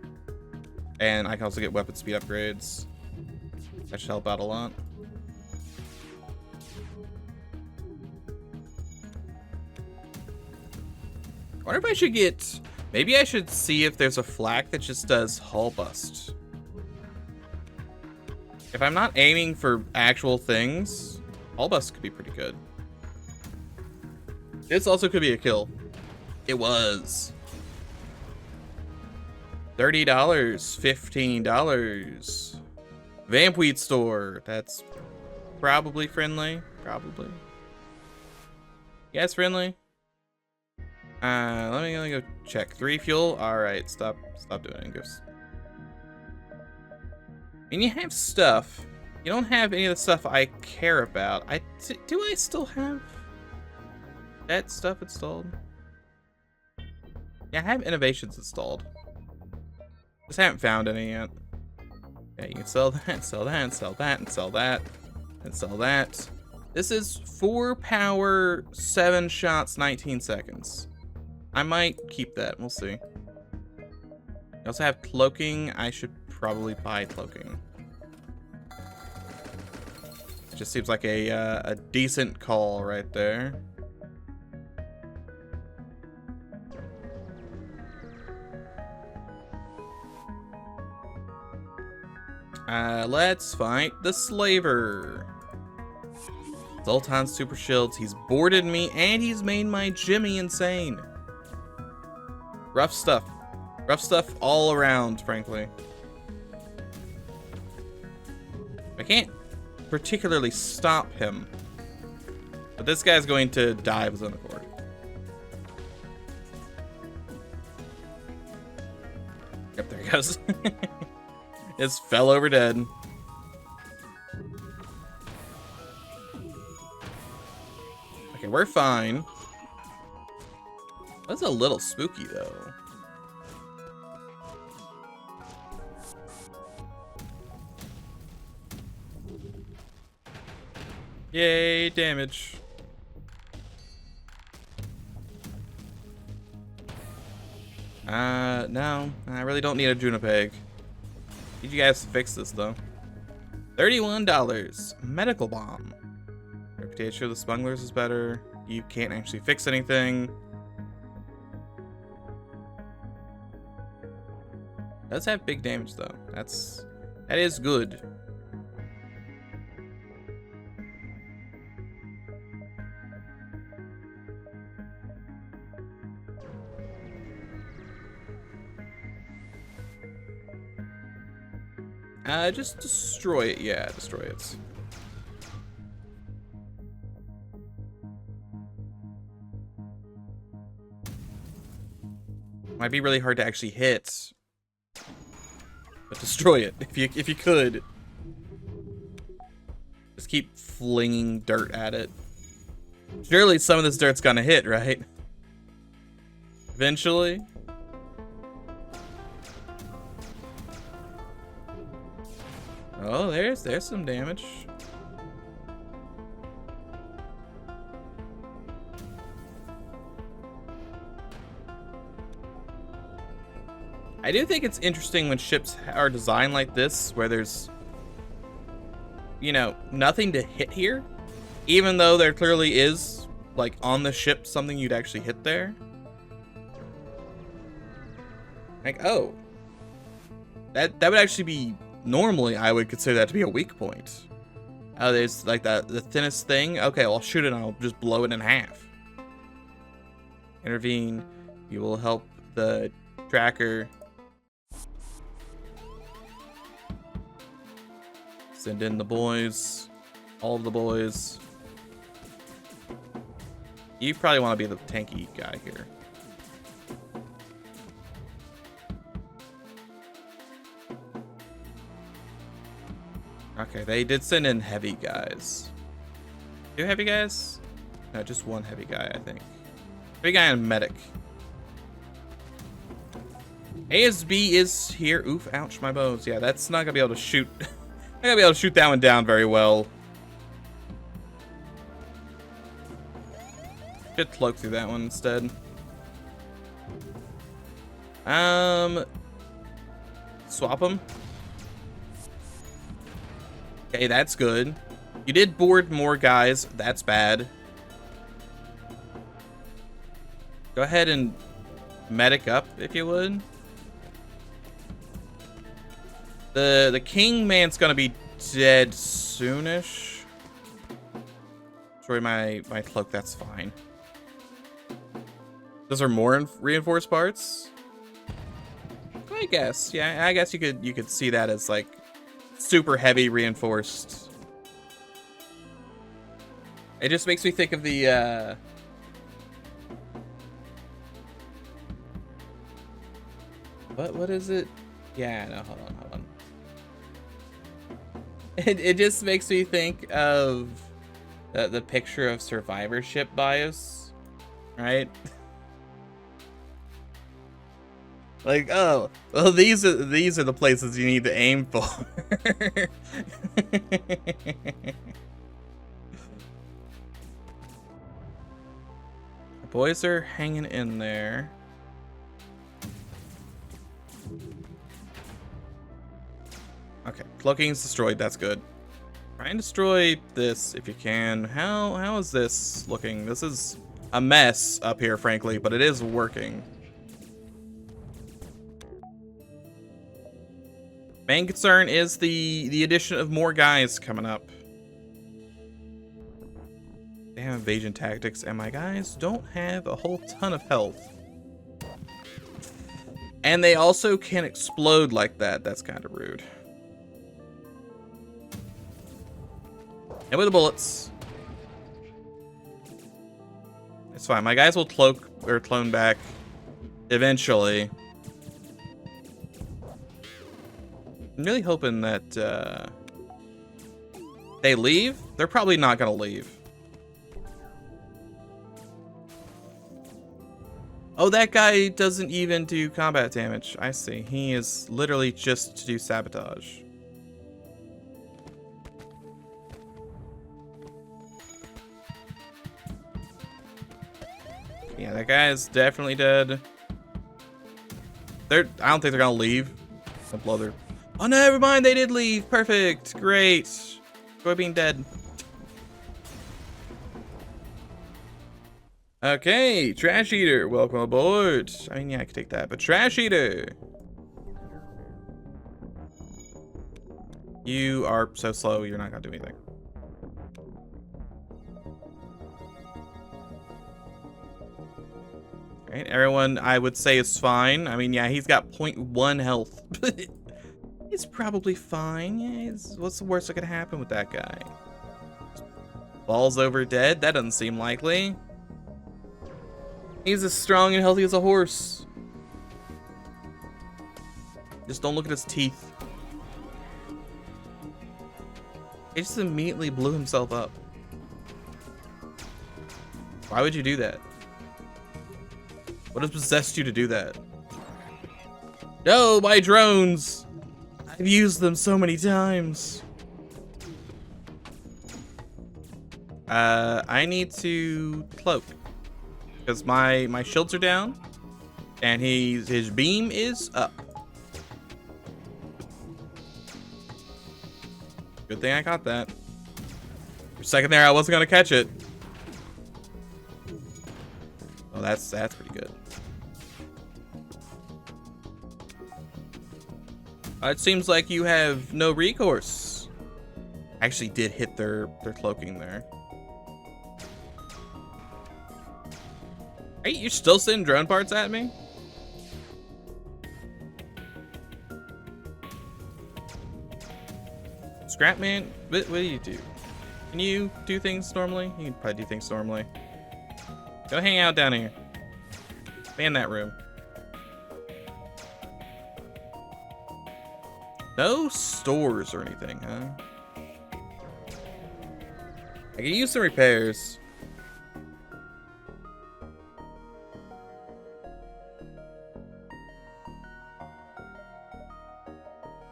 And I can also get weapon speed upgrades. That should help out a lot. I wonder if I should get... Maybe I should see if there's a flak that just does hull bust. If I'm not aiming for actual things, hull bust could be pretty good. This also could be a kill. It was. $30, $15. Vampweed store. That's probably friendly. Probably. Yeah, it's friendly. Let me go check. 3 fuel. All right, stop doing it. Ghost. And you have stuff. You don't have any of the stuff I care about. Do I still have that stuff installed? Yeah, I have innovations installed. Just haven't found any yet. Yeah, you can sell that, sell that, and sell that, and sell that, and sell that. This is 4 power, 7 shots, 19 seconds. I might keep that. We'll see. I also have cloaking. I should probably buy cloaking. It just seems like a decent call right there. Let's fight the slaver. Zoltan's super shields. He's boarded me, and he's made my Jimmy insane. Rough stuff. Rough stuff all around, frankly. I can't particularly stop him, but this guy's going to die of his own accord. Yep, there he goes. Just fell over dead. Okay, we're fine. That's a little spooky, though. Yay, damage. No. I really don't need a Junipeg. Need you guys to fix this, though. $31. Medical bomb. Reputation of the smugglers is better. You can't actually fix anything. Does have big damage, though. That is good. Just destroy it. Yeah, destroy it. Might be really hard to actually hit, but destroy it if you could. Just keep flinging dirt at it. Surely some of this dirt's gonna hit, right? Eventually. Oh, there's some damage. I do think it's interesting when ships are designed like this, where there's, you know, nothing to hit here, even though there clearly is, like, on the ship something you'd actually hit there. Like, oh, that would actually be, normally I would consider that to be a weak point. Oh, there's like the thinnest thing. Okay, well, I'll shoot it and I'll just blow it in half. Intervene. You will help the tracker. Send in the boys. All of the boys. You probably want to be the tanky guy here. Okay, they did send in heavy guys. Two heavy guys? No, just one heavy guy, I think. Heavy guy and medic. ASB is here. Oof, ouch, my bows. Yeah, that's not gonna be able to shoot. Not gonna be able to shoot that one down very well. Should cloak through that one instead. Swap them. Okay, that's good. You did board more guys. That's bad. Go ahead and medic up, if you would. The king man's gonna be dead soonish. Sorry, my cloak. That's fine. Those are more reinforced parts. I guess. Yeah, I guess you could see that as like super heavy reinforced. It just makes me think of the what is it? Yeah, no, hold on. It just makes me think of the picture of survivorship bias, right? Like, oh, well, these are the places you need to aim for. The boys are hanging in there. Okay, cloaking is destroyed. That's good. Try and destroy this if you can. How is this looking? This is a mess up here, frankly, but it is working. Main concern is the addition of more guys coming up. They have evasion tactics, and my guys don't have a whole ton of health. And they also can explode like that. That's kind of rude. And with the bullets. It's fine. My guys will cloak or clone back eventually. I'm really hoping that they leave. They're probably not going to leave. Oh, that guy doesn't even do combat damage. I see. He is literally just to do sabotage. Yeah, that guy is definitely dead. I don't think they're gonna leave. They'll blow their... Oh, no, never mind. They did leave. Perfect. Great. Enjoy being dead. Okay, Trash Eater, welcome aboard. I mean, yeah, I could take that, but Trash Eater. You are so slow, you're not gonna do anything. Alright, everyone, I would say is fine. I mean, yeah, he's got 0.1 health. He's probably fine. Yeah, what's the worst that could happen with that guy? Falls over dead? That doesn't seem likely. He's as strong and healthy as a horse. Just don't look at his teeth. He just immediately blew himself up. Why would you do that? What has possessed you to do that? No, my drones! I've used them so many times. I need to cloak. Because my shields are down, and his beam is up. Good thing I caught that. For a second there, I wasn't gonna catch it. Oh, that's pretty good. It seems like you have no recourse. I actually did hit their cloaking there. Hey, you're still sending drone parts at me? Scrapman, what do you do? Can you do things normally? You can probably do things normally. Go hang out down here. Man that room. No stores or anything, huh? I can use some repairs.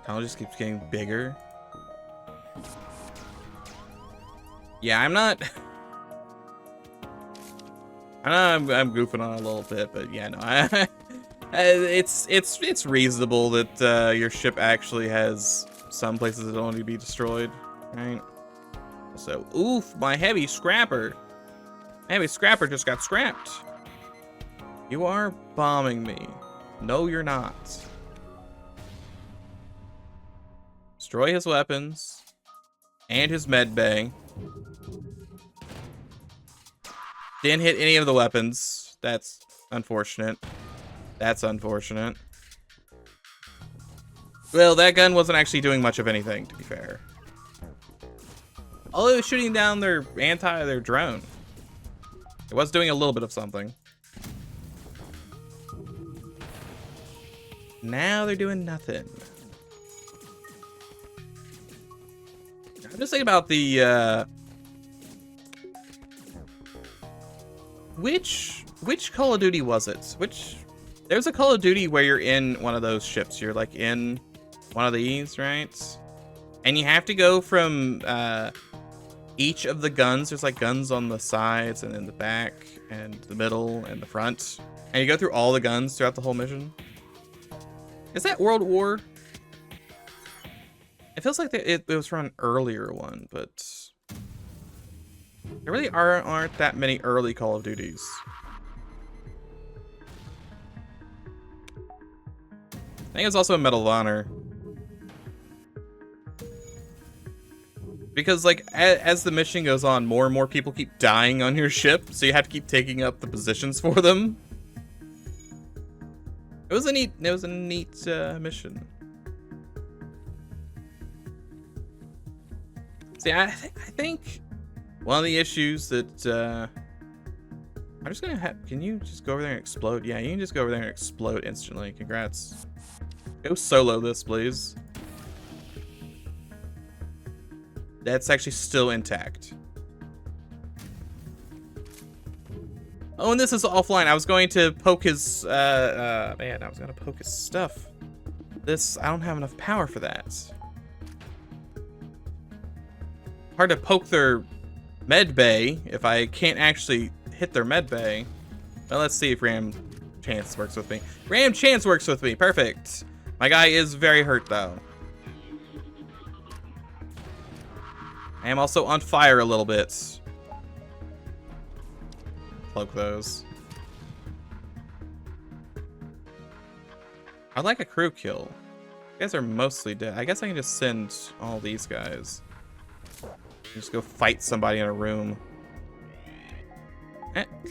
Tunnel just keeps getting bigger. Yeah, I'm not. I know I'm goofing on a little bit, but yeah, no, it's reasonable that your ship actually has some places that don't need to be destroyed, right? So, oof, my heavy scrapper. Heavy scrapper just got scrapped. You are bombing me. No, you're not. Destroy his weapons and his med bay. Didn't hit any of the weapons. That's unfortunate. That's unfortunate. Well, that gun wasn't actually doing much of anything, to be fair. Although it was shooting down their drone. It was doing a little bit of something. Now they're doing nothing. I'm just thinking about the which Call of Duty was it? There's a Call of Duty where you're in one of those ships. You're like in one of these, right? And you have to go from each of the guns. There's like guns on the sides and in the back and the middle and the front. And you go through all the guns throughout the whole mission. Is that World War? It feels like it was from an earlier one, but there really aren't that many early Call of Duties. I think it's also a Medal of Honor. Because, like, as the mission goes on, more and more people keep dying on your ship, so you have to keep taking up the positions for them. It was a neat mission. See, I think one of the issues that I'm just gonna have. Can you just go over there and explode? Yeah, you can just go over there and explode instantly. Congrats. Go solo this, please. That's actually still intact. Oh, and this is offline. I was going to poke his, man, I was gonna poke his stuff. I don't have enough power for that. Hard to poke their med bay if I can't actually hit their med bay. Well, let's see if Ram Chance works with me. Ram Chance works with me, perfect. My guy is very hurt though. I am also on fire a little bit. Cloak those. I'd like a crew kill. You guys are mostly dead. I guess I can just send all these guys. Just go fight somebody in a room.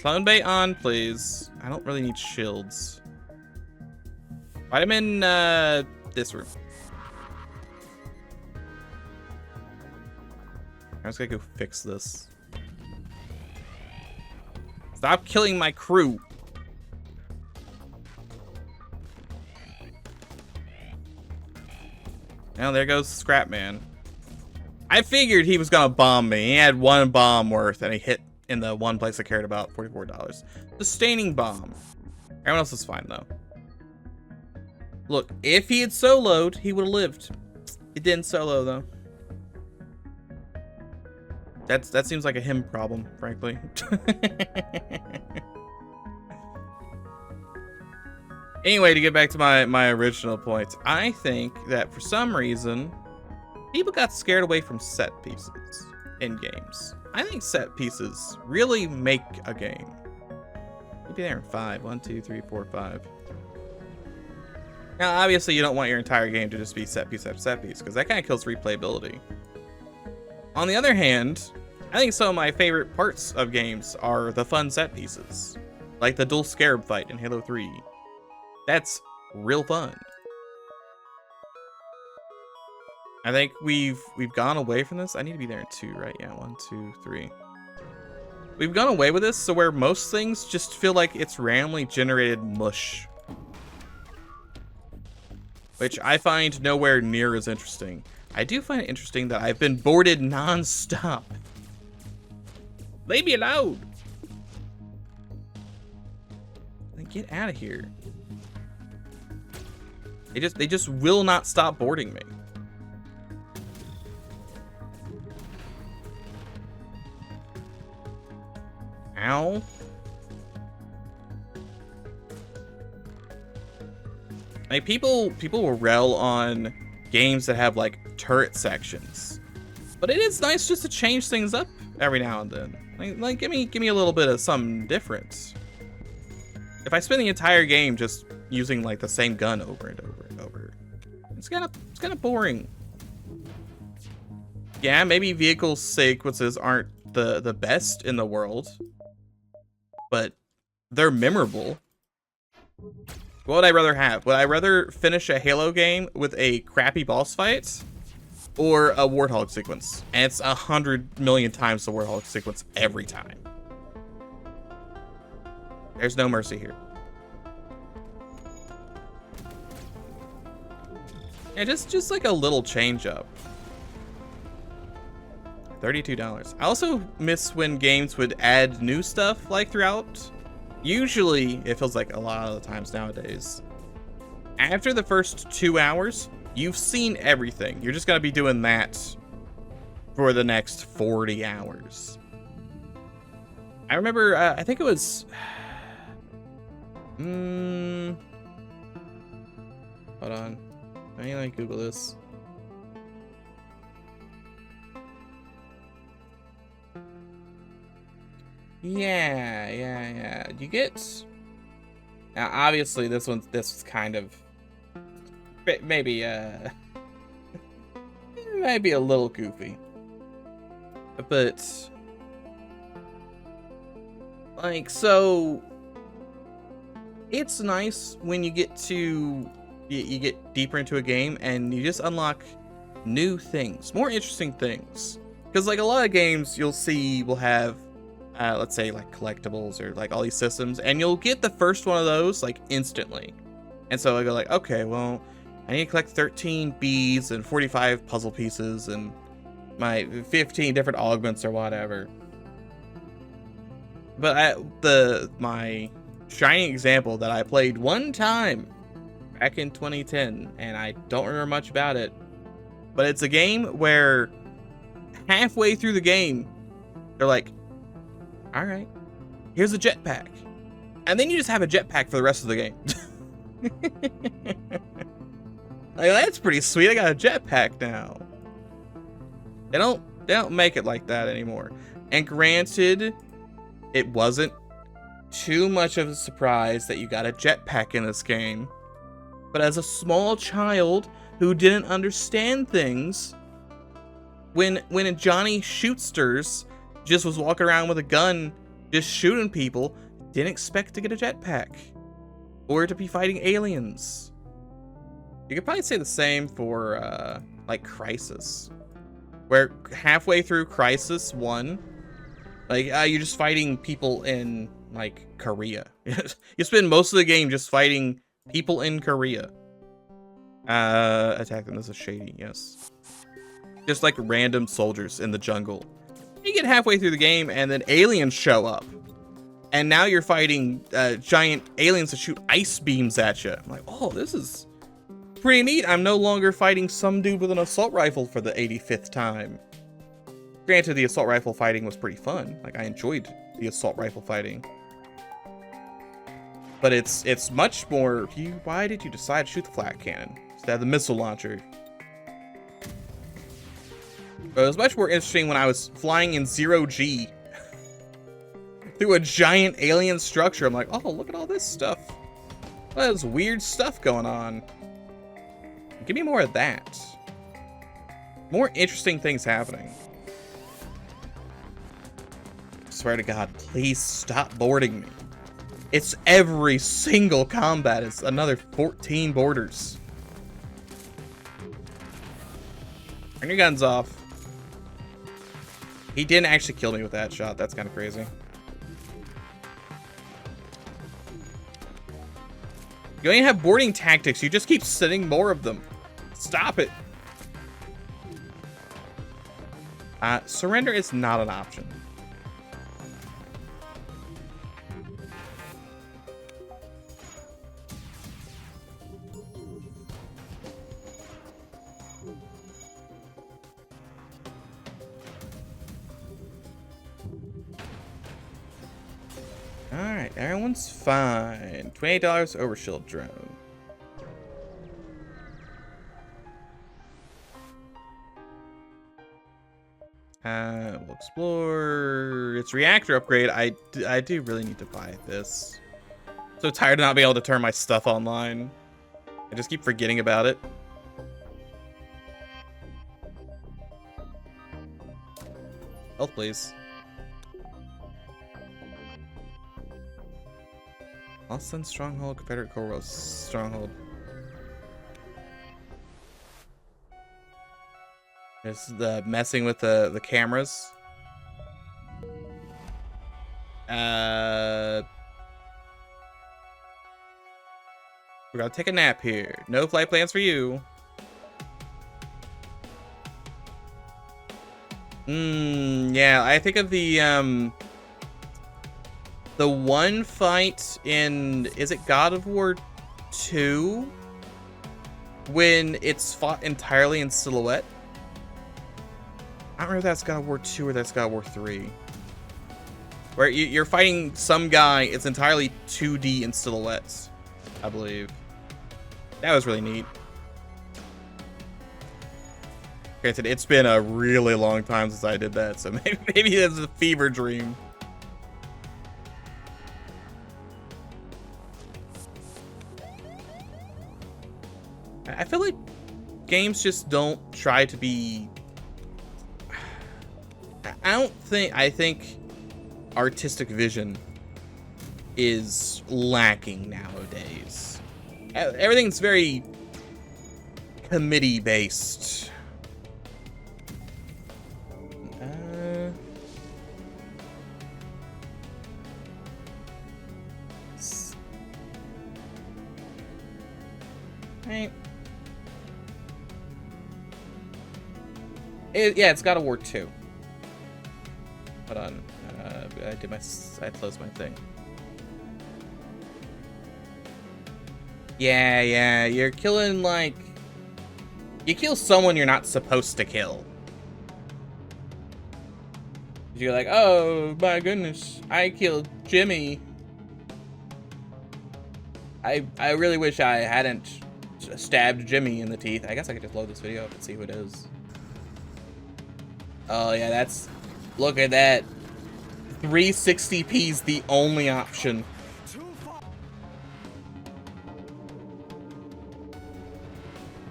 Clone bait on, please. I don't really need shields. Fight him in this room. I'm just gonna go fix this. Stop killing my crew. Now there goes Scrap Man. I figured he was gonna bomb me. He had one bomb worth and he hit in the one place I cared about, $44. Sustaining bomb. Everyone else is fine though. Look, if he had soloed, he would have lived. He didn't solo though. That seems like a him problem, frankly. Anyway, to get back to my original point, I think that for some reason, people got scared away from set pieces in games. I think set pieces really make a game. Maybe there in 5. 1, 2, 3, 4, 5. Now, obviously, you don't want your entire game to just be set piece after set piece, because that kind of kills replayability. On the other hand, I think some of my favorite parts of games are the fun set pieces, like the dual scarab fight in Halo 3. That's real fun. I think we've gone away from this. I need to be there in 2, right? Yeah, 1, 2, 3. We've gone away with this, so where most things just feel like it's randomly generated mush, which I find nowhere near as interesting. I do find it interesting that I've been boarded non-stop. Leave me alone. Then get out of here. They just will not stop boarding me. Ow. Like people will rail on games that have like turret sections, but it is nice just to change things up every now and then. Like give me a little bit of something different. If I spend the entire game just using like the same gun over and over and over, it's kind of boring. Yeah, maybe vehicle sequences aren't the best in the world, but they're memorable. What would I rather have? Would I rather finish a Halo game with a crappy boss fight or a Warthog sequence? And it's 100 million times the Warthog sequence every time. There's no mercy here. Yeah, just like a little change up. $32. I also miss when games would add new stuff like throughout. Usually, it feels like a lot of the times nowadays, after the first 2 hours, you've seen everything. You're just gonna be doing that for the next 40 hours. I remember, I think it was, hold on. Let me Google this. Yeah. You get, now obviously this was kind of maybe it might be a little goofy. But like, so it's nice when you get to you get deeper into a game and you just unlock new things, more interesting things. Because like a lot of games you'll see will have let's say like collectibles or like all these systems, and you'll get the first one of those like instantly. And so I go like, okay, well, I need to collect 13 beads and 45 puzzle pieces and my 15 different augments or whatever. But my shining example that I played one time back in 2010, and I don't remember much about it, but it's a game where halfway through the game, they're like, all right, here's a jetpack. And then you just have a jetpack for the rest of the game. Like, that's pretty sweet. I got a jetpack now. They don't make it like that anymore. And granted, it wasn't too much of a surprise that you got a jetpack in this game. But as a small child who didn't understand things, when Johnny Shootsters just was walking around with a gun, just shooting people, didn't expect to get a jetpack or to be fighting aliens. You could probably say the same for like Crisis, where halfway through Crisis 1, like you're just fighting people in like Korea. You spend most of the game just fighting people in Korea. Attack them as a shady, yes. Just like random soldiers in the jungle. You get halfway through the game and then aliens show up. And now you're fighting giant aliens that shoot ice beams at you. I'm like, oh, this is pretty neat. I'm no longer fighting some dude with an assault rifle for the 85th time. Granted, the assault rifle fighting was pretty fun. Like, I enjoyed the assault rifle fighting. But it's much more... Why did you decide to shoot the flat cannon instead of the missile launcher? But it was much more interesting when I was flying in 0G through a giant alien structure. I'm like, oh, look at all this stuff. All this weird stuff going on. Give me more of that. More interesting things happening. I swear to God, please stop boarding me. It's every single combat is another 14 borders. Turn your guns off. He didn't actually kill me with that shot. That's kind of crazy. You don't even have boarding tactics. You just keep sending more of them. Stop it. Surrender is not an option. Alright, everyone's fine. $28 overshield drone. We'll explore its reactor upgrade. I do really need to buy this. So tired of not being able to turn my stuff online. I just keep forgetting about it. Health, please. Austin Stronghold, Confederate Corals Stronghold. There's the messing with the cameras. We gotta take a nap here. No flight plans for you. Yeah, I think of the one fight in, is it God of War 2? When it's fought entirely in silhouette. I don't remember if that's God of War 2 or that's God of War 3. Where you're fighting some guy, it's entirely 2D in silhouettes, I believe. That was really neat. Granted, it's been a really long time since I did that, so maybe that's a fever dream. I feel like games just don't try to be... I think artistic vision is lacking nowadays. Everything's very committee based. Right. Yeah, it's God of War 2. Hold on. I closed my thing. Yeah, you're killing, like, you kill someone you're not supposed to kill. You're like, oh my goodness, I killed Jimmy. I really wish I hadn't stabbed Jimmy in the teeth. I guess I could just load this video up and see who it is. Oh yeah, that's, look at that. 360p is the only option.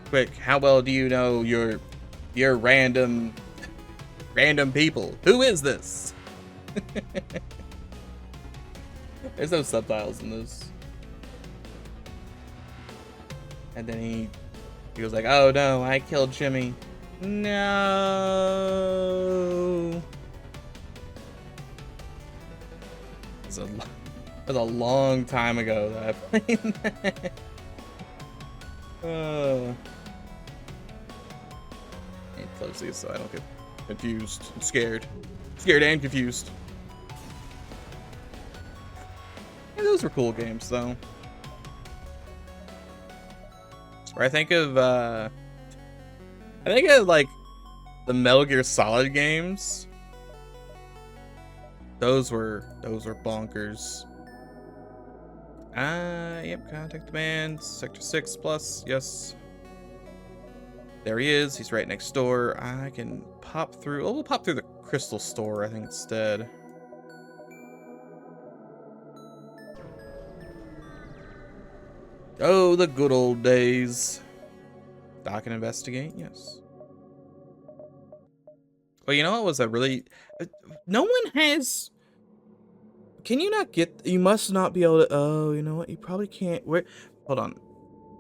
Quick, how well do you know your random people? Who is this? There's no subtitles in this. And then he was like, oh no, I killed Jimmy. No. It was a long time ago that I played that. Close these so I don't get confused and scared. Scared and confused. Yeah, those were cool games though. Or I think of like the Metal Gear Solid games. Those were bonkers. Yep, contact demand, sector 6 plus, yes. There he is, he's right next door. I can pop through, we'll pop through the crystal store, I think, instead. Oh, the good old days. Dock and investigate, yes. Well, you know what was a really, no one has, can you not get, you must not be able to, oh, you know what, you probably can't, where, hold on.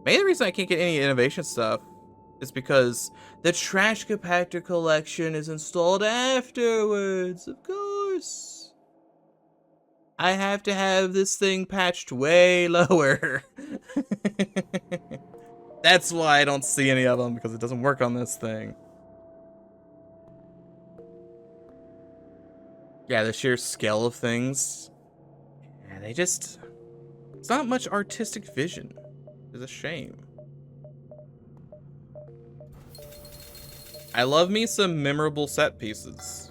Maybe the reason I can't get any innovation stuff is because the trash compactor collection is installed afterwards, of course. I have to have this thing patched way lower. That's why I don't see any of them, because it doesn't work on this thing. Yeah, the sheer scale of things. Yeah, they just, it's not much artistic vision. It's a shame. I love me some memorable set pieces.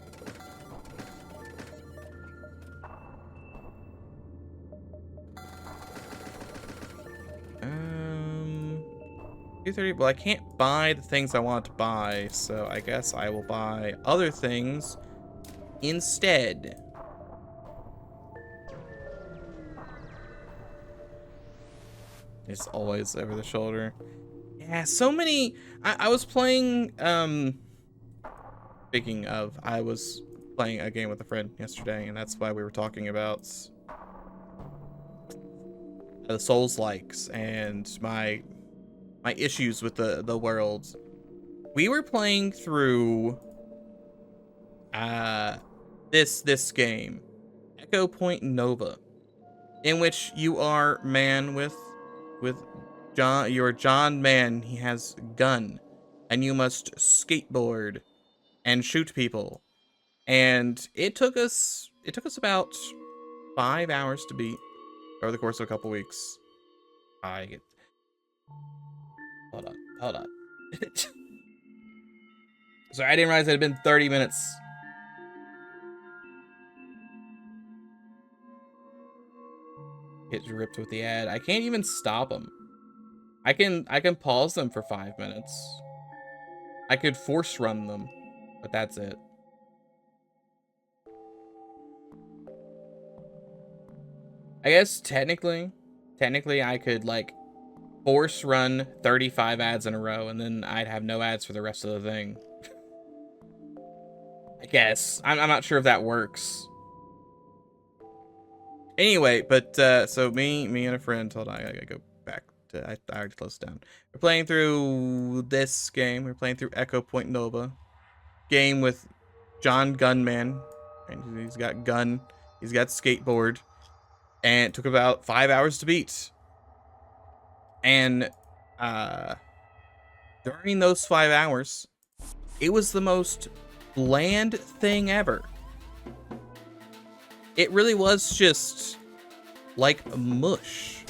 Well, I can't buy the things I want to buy, so I guess I will buy other things instead. It's always over the shoulder. Yeah, so many. I was playing, speaking of, I was playing a game with a friend yesterday, and that's why we were talking about the Souls-likes and my issues with the world. We were playing through this game, Echo Point Nova, in which you are man with John. You're John Man. He has a gun, and you must skateboard and shoot people. And it took us about 5 hours to beat over the course of a couple weeks. Hold on. Sorry, I didn't realize it had been 30 minutes. Get ripped with the ad. I can't even stop them. I can pause them for 5 minutes. I could force run them, but that's it. I guess technically I could like force run 35 ads in a row, and then I'd have no ads for the rest of the thing. I guess. I'm not sure if that works. Anyway, but so me and a friend. Hold on, I gotta go back to. I already closed down. We're playing through this game. We're playing through Echo Point Nova game with John Gunman, and he's got gun. He's got skateboard, and it took about 5 hours to beat. And during those 5 hours, it was the most bland thing ever. It really was just like mush.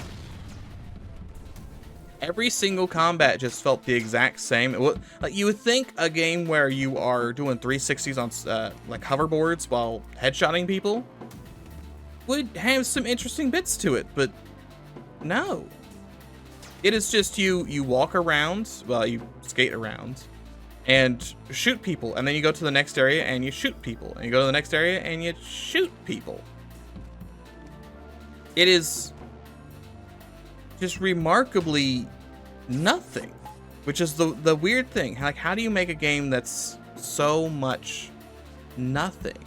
Every single combat just felt the exact same. Like you would think a game where you are doing 360s on like hoverboards while headshotting people would have some interesting bits to it, but no. It is just you walk around, well, you skate around and shoot people, and then you go to the next area and you shoot people, and you go to the next area and you shoot people. It is just remarkably nothing, which is the weird thing. Like, how do you make a game that's so much nothing?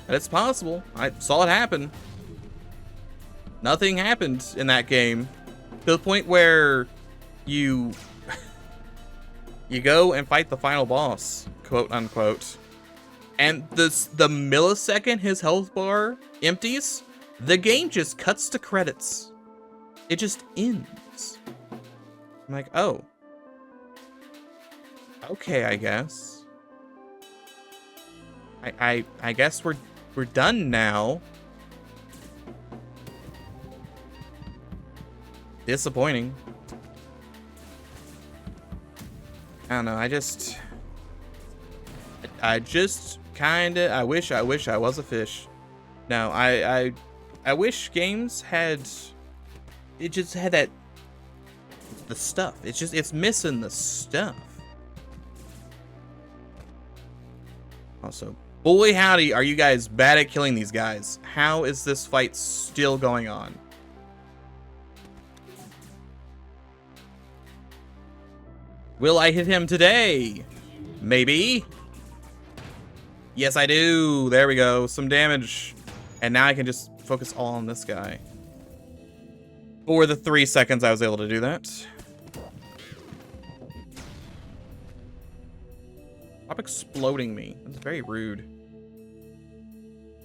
But it's possible. I saw it happen. Nothing happened in that game to the point where you go and fight the final boss, quote unquote, and the millisecond his health bar empties, the game just cuts to credits. It just ends. I'm like, oh, okay, I guess. I guess we're done now. Disappointing. I don't know. I just kinda. I wish I was a fish. No, I wish games had. It just had that. The stuff. It's missing the stuff. Also, boy howdy, are you guys bad at killing these guys? How is this fight still going on? Will I hit him today? Maybe. Yes, I do. There we go. Some damage. And now I can just focus all on this guy. For the 3 seconds I was able to do that. Stop exploding me. That's very rude.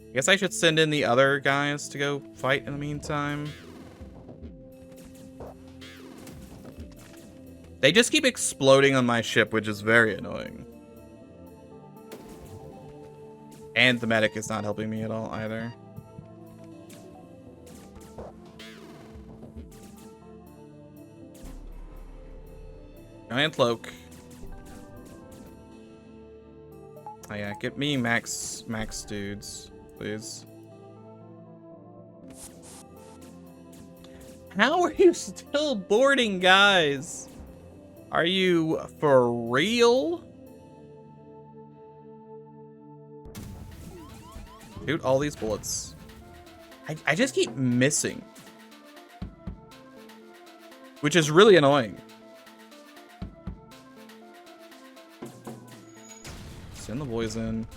I guess I should send in the other guys to go fight in the meantime. They just keep exploding on my ship, which is very annoying. And the medic is not helping me at all either. Giant cloak. Oh yeah, get me max dudes, please. How are you still boarding, guys? Are you for real? Shoot all these bullets. I just keep missing. Which is really annoying. Send the boys in.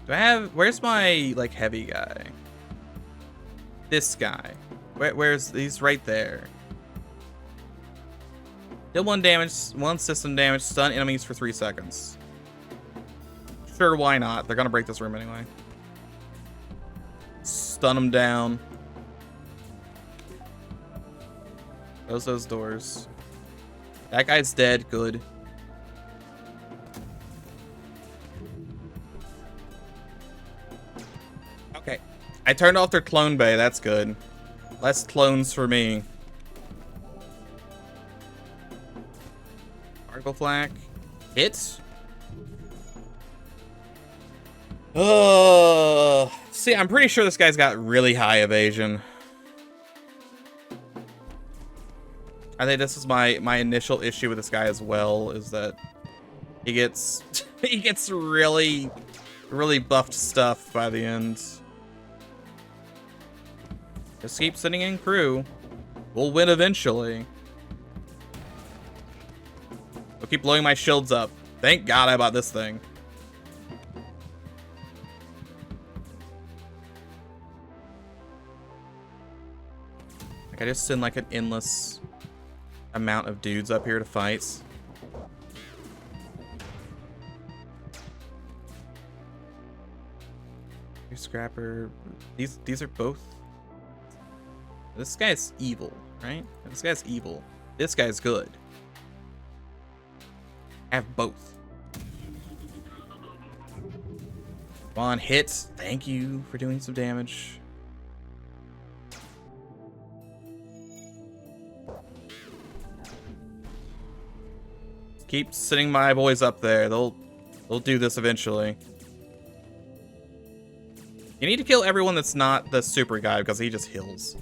Do I have... Where's my, like, heavy guy? This guy. Where's... He's right there. Deal 1 damage, 1 system damage, stun enemies for 3 seconds. Sure, why not? They're gonna break this room anyway. Stun them down. Close those doors. That guy's dead. Good. Okay. I turned off their clone bay. That's good. Less clones for me. Particle flak. Hits. Oh. See, I'm pretty sure this guy's got really high evasion. I think this is my initial issue with this guy as well, is that he gets he gets really buffed stuff by the end. Just keep sending in crew. We'll win eventually. I'll keep blowing my shields up. Thank God I bought this thing. Like, I just send like an endless amount of dudes up here to fight. Scrapper. These are both. This guy's evil, right? This guy's evil. This guy's good. Have both. Come on, hit. Thank you for doing some damage. Keep sitting my boys up there. They'll do this eventually. You need to kill everyone that's not the super guy because he just heals.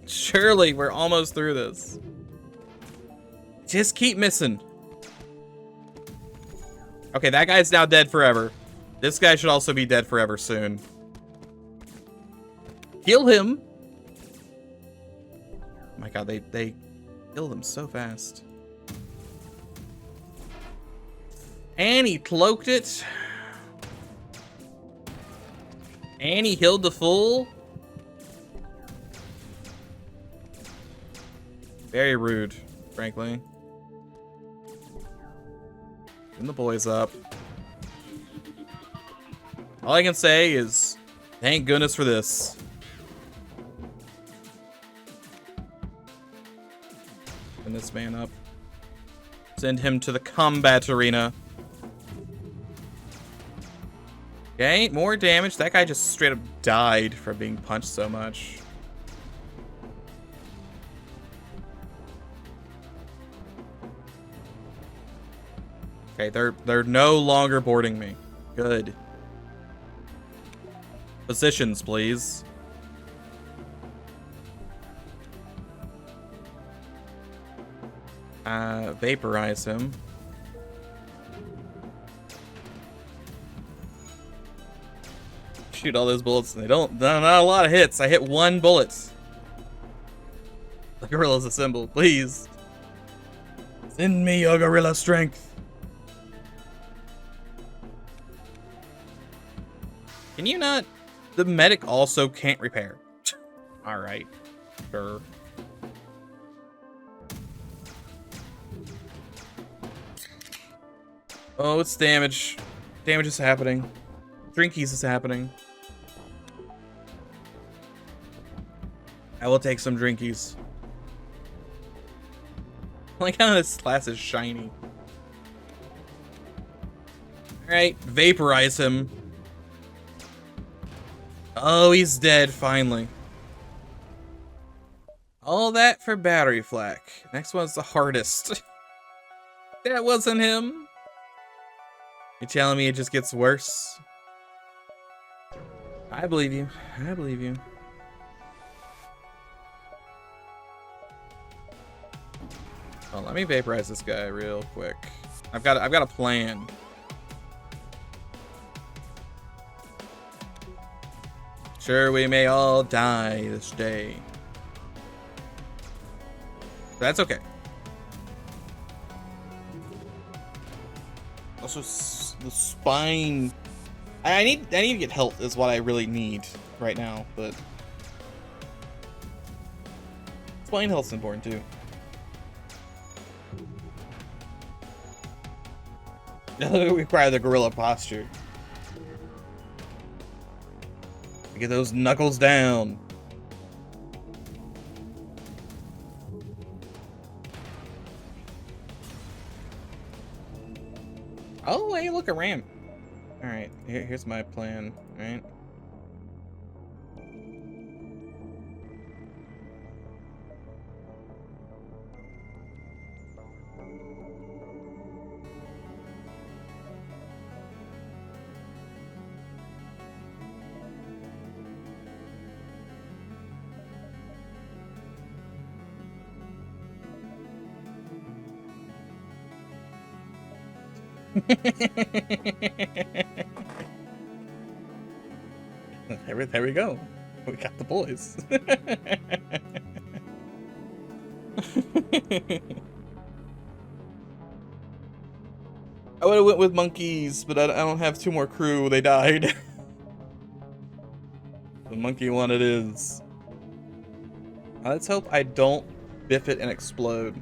Surely, we're almost through this. Just keep missing. Okay, that guy's now dead forever. This guy should also be dead forever soon. Kill him. Oh my god, they killed him so fast. And he cloaked it. And he healed the fool. Very rude, frankly. Getting the boys up. All I can say is, thank goodness for this. Send this man up. Send him to the combat arena. Okay, more damage. That guy just straight up died from being punched so much. Okay, they're no longer boarding me. Good. Positions, please. Vaporize him. Shoot all those bullets, and not a lot of hits. I hit one bullet. The gorilla's assembled, please. Send me your gorilla strength. Can you not? The medic also can't repair. Alright. Sure. Oh, it's damage. Damage is happening. Drinkies is happening. I will take some drinkies. I like how this class is shiny. Alright, vaporize him. Oh, he's dead, finally. All that for battery flak. Next one's the hardest. That wasn't him. You telling me it just gets worse? I believe you. I believe you. Well, let me vaporize this guy real quick. I've got a plan. Sure, we may all die this day. That's okay. Also, the spine. I need to get health is what I really need right now, but spine health's important too. We require the gorilla posture. Get those knuckles down. Oh, hey, look, a ram. All right, here's my plan. All right. There we go. We got the boys. I would have went with monkeys, but I don't have 2 more crew. They died. The monkey one it is. Let's hope I don't biff it and explode.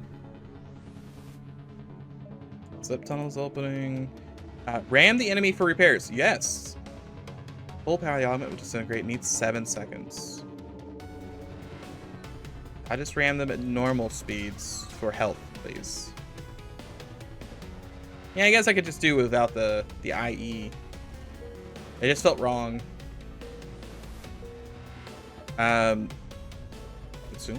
Zip tunnels opening. Ram the enemy for repairs. Yes. Full power the element will disintegrate. Needs 7 seconds. I just ram them at normal speeds for health, please. Yeah, I guess I could just do without the IE. It just felt wrong. Soon.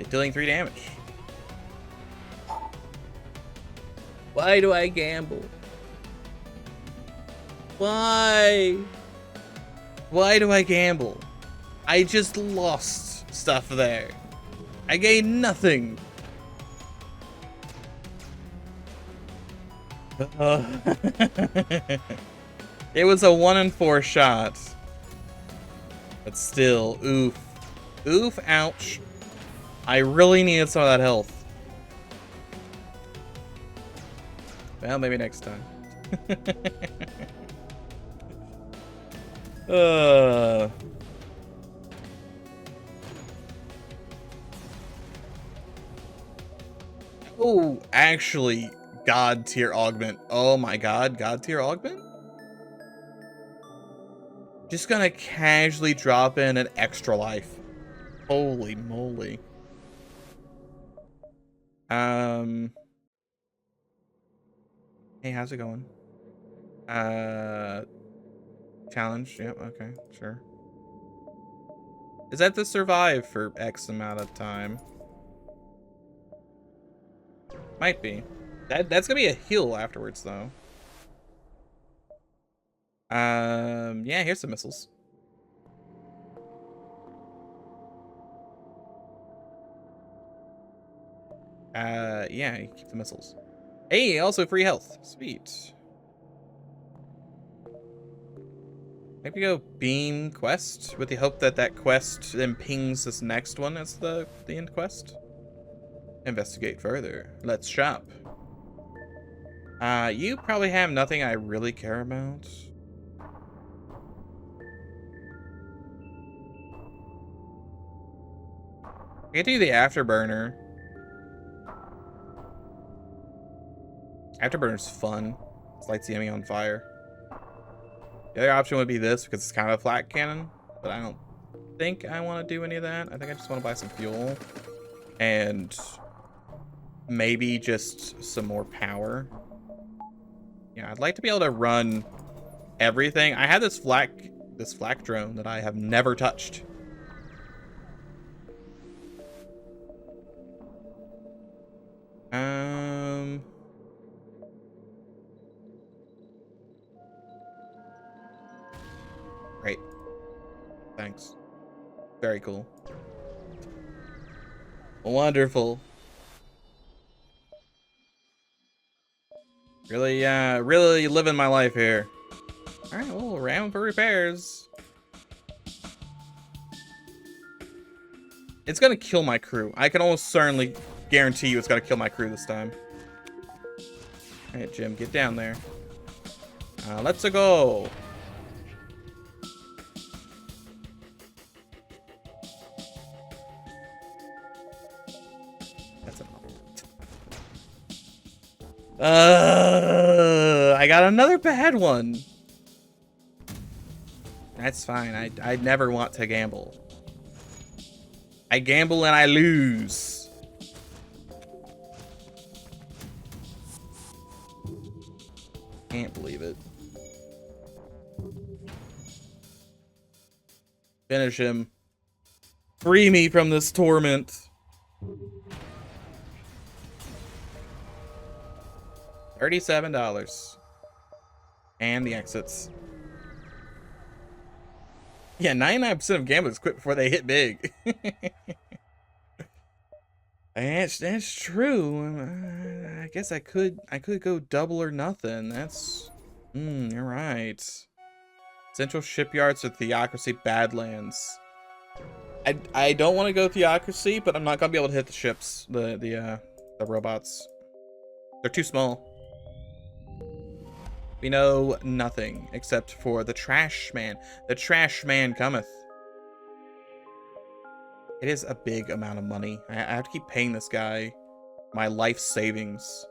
Dealing 3 damage. Why do I gamble? Why? Why do I gamble? I just lost stuff there. I gained nothing. It was a 1 in 4 shot. But still, oof. Oof, ouch. I really needed some of that health. Well, maybe next time. Oh, actually, God tier augment. Oh my God, God tier augment? Just gonna casually drop in an extra life. Holy moly. Hey, how's it going? Challenge. Yep, okay, sure. Is that to survive for X amount of time? Might be. That's gonna be a heal afterwards, though. Yeah, here's some missiles. Yeah, you keep the missiles. Hey, also free health. Sweet. Maybe go beam quest with the hope that that quest then pings this next one as the end quest. Investigate further. Let's shop. You probably have nothing I really care about. I could do the afterburner. Afterburner's fun. It lights the enemy on fire. The other option would be this because it's kind of a flat cannon, but I don't think I want to do any of that. I think I just want to buy some fuel and maybe just some more power. Yeah, I'd like to be able to run everything. I have this flak drone that I have never touched. Great. Thanks. Very cool. Wonderful. Really living my life here. All right, well, ram for repairs. It's gonna kill my crew. I can almost certainly guarantee you it's gonna kill my crew this time. All right, Jim, get down there. Let's go. That's enough. I got another bad one. That's fine. I never want to gamble. I gamble and I lose. Can't believe it. Finish him. Free me from this torment. $37. And the exits. Yeah, 99% of gamblers quit before they hit big. That's true. I guess I could go double or nothing. That's you're right. Central Shipyards or Theocracy Badlands. I don't want to go Theocracy, but I'm not gonna be able to hit the ships, the robots. They're too small. We know nothing except for the trash man. The trash man cometh. It is a big amount of money. I have to keep paying this guy my life savings.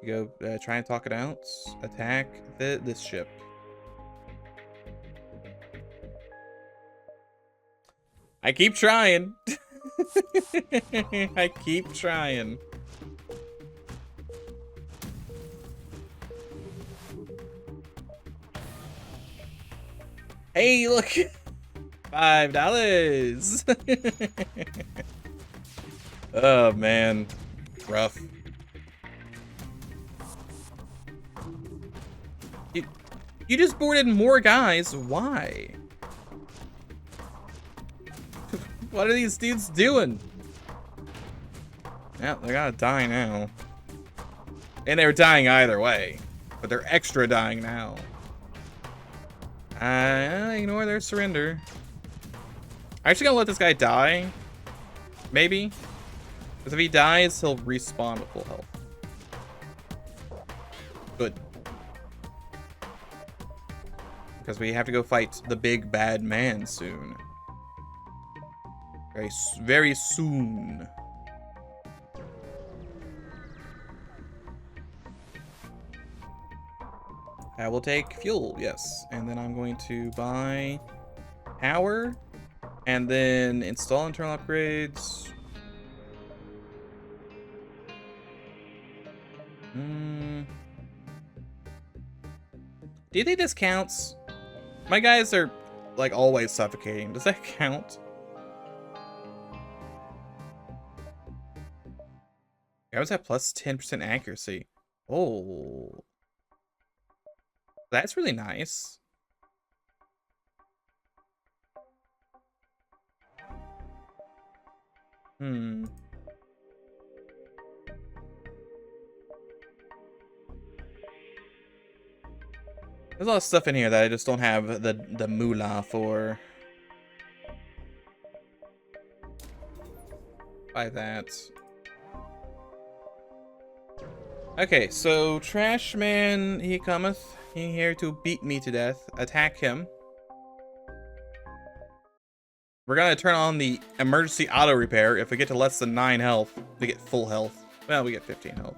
You go try and talk it out. Attack this ship. I keep trying. I keep trying. Hey, look. $5. Oh, man. Rough. You just boarded more guys. Why? What are these dudes doing? Yeah, they're gonna die now. And they were dying either way. But they're extra dying now. Ignore their surrender. I'm actually gonna let this guy die. Maybe. Because if he dies, he'll respawn with full health. Good. Because we have to go fight the big bad man soon. Very soon. I will take fuel, yes. And then I'm going to buy power. And then install internal upgrades. Do you think this counts? My guys are, like, always suffocating. Does that count? I was at plus 10% accuracy. Oh. That's really nice. There's a lot of stuff in here that I just don't have the moolah for. Buy that. Okay, so Trash Man, he cometh. He here to beat me to death. Attack him. We're gonna turn on the emergency auto repair. If we get to less than 9 health, we get full health. Well, we get 15 health.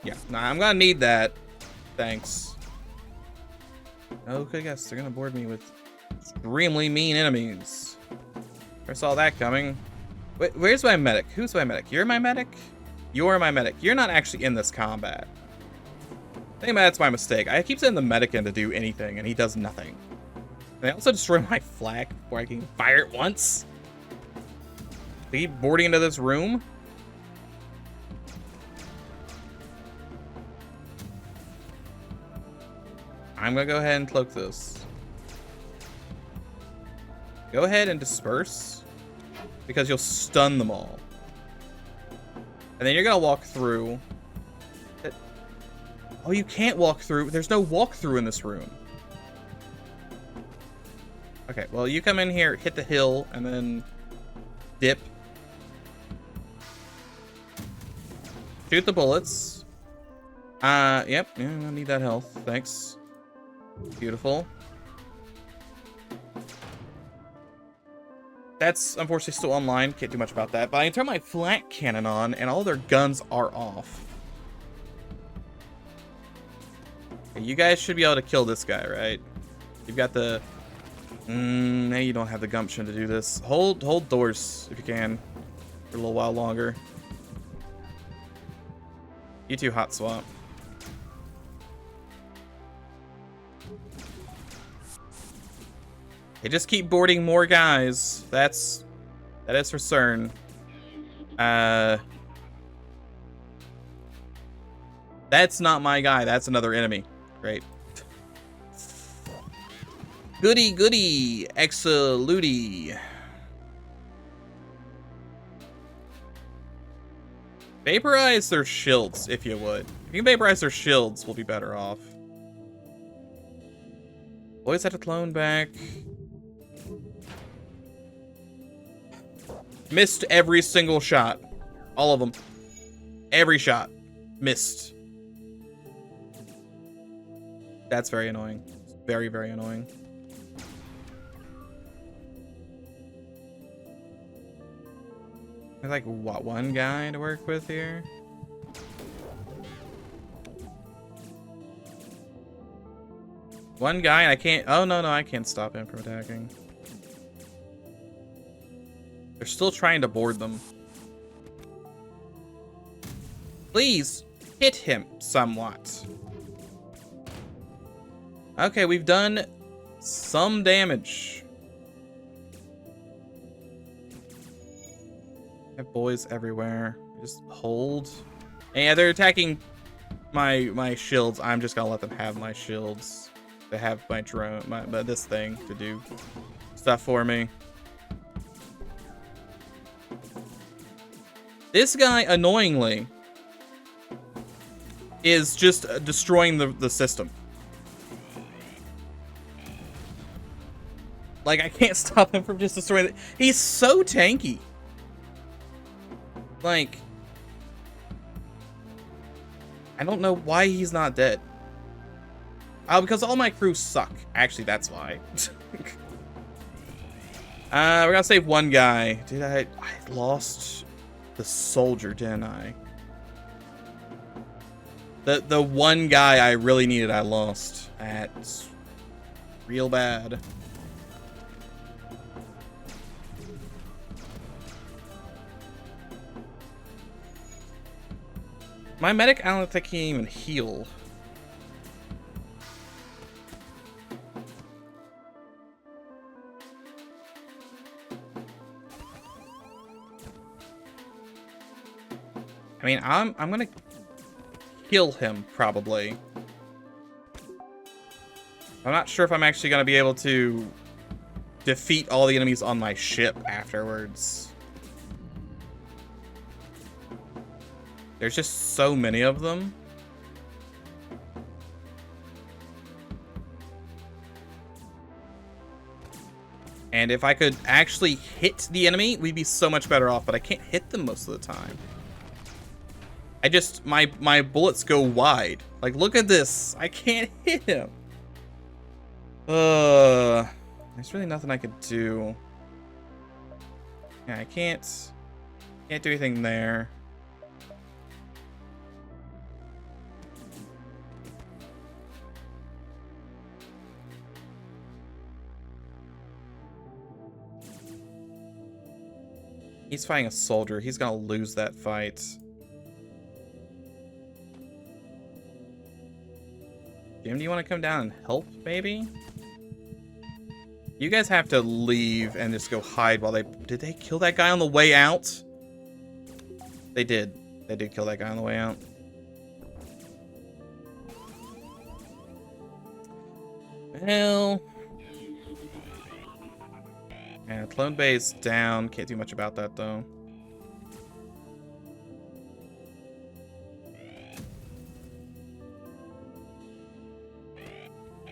Yeah, nah, I'm gonna need that. Thanks. Okay, guess they're gonna board me with extremely mean enemies. Never saw that coming. Wait, where's my medic? Who's my medic? You're my medic? You're my medic. You're not actually in this combat. I think that's my mistake. I keep sending the medic in to do anything, and he does nothing. They also destroy my flag before I can fire it once. They keep boarding into this room. I'm gonna go ahead and cloak this. Go ahead and disperse, because you'll stun them all. And then you're gonna walk through. Oh, you can't walk through. There's no walk through in this room. Okay, well, you come in here, hit the hill, and then dip. Shoot the bullets. Yep, yeah, I don't need that health. Thanks. Beautiful. That's unfortunately still online. Can't do much about that. But I can turn my flak cannon on, and all their guns are off. Okay, you guys should be able to kill this guy, right? You've got the... now you don't have the gumption to do this. Hold doors if you can for a little while longer. You two hot swap. They just keep boarding more guys. That is for certain. That's not my guy. That's another enemy. Great. Goody goody. Exaludy. Vaporize their shields, if you would. If you can vaporize their shields, we'll be better off. Always had to clone back. Missed every single shot. All of them. Every shot. Missed. That's very annoying. Very, very annoying. There's like, what, one guy to work with here? One guy and I can't... Oh, no, I can't stop him from attacking. They're still trying to board them. Please, hit him somewhat. Okay, we've done some damage. I have boys everywhere. Just hold. And yeah, they're attacking my shields. I'm just gonna let them have my shields. They have my drone, this thing to do stuff for me. This guy, annoyingly, is just destroying the system. Like, I can't stop him from just destroying it. He's so tanky. Like, I don't know why he's not dead. Oh, because all my crew suck. Actually, that's why. We're gonna save one guy. Dude, I lost the soldier, didn't I? The one guy I really needed, I lost. That's real bad. My medic, I don't think he can even heal. I mean, I'm gonna kill him, probably. I'm not sure if I'm actually gonna be able to defeat all the enemies on my ship afterwards. There's just so many of them. And if I could actually hit the enemy, we'd be so much better off, but I can't hit them most of the time. I just, my bullets go wide. Like, look at this. I can't hit him. There's really nothing I could do. Yeah, I can't do anything there. He's fighting a soldier. He's gonna lose that fight. Jim, do you want to come down and help, maybe? You guys have to leave and just go hide while they... Did they kill that guy on the way out? They did. They did kill that guy on the way out. Well... Yeah, clone base down. Can't do much about that, though.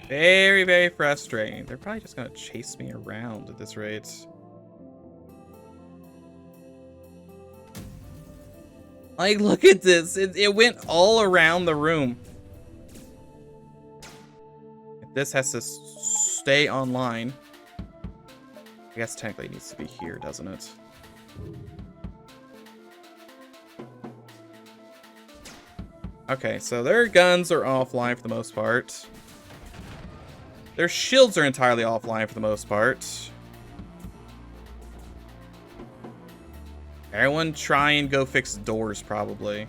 Very, very frustrating. They're probably just gonna chase me around at this rate. Like, look at this. It went all around the room. This has to stay online. I guess technically it needs to be here, doesn't it? Okay, so their guns are offline for the most part. Their shields are entirely offline for the most part. Everyone try and go fix doors, probably.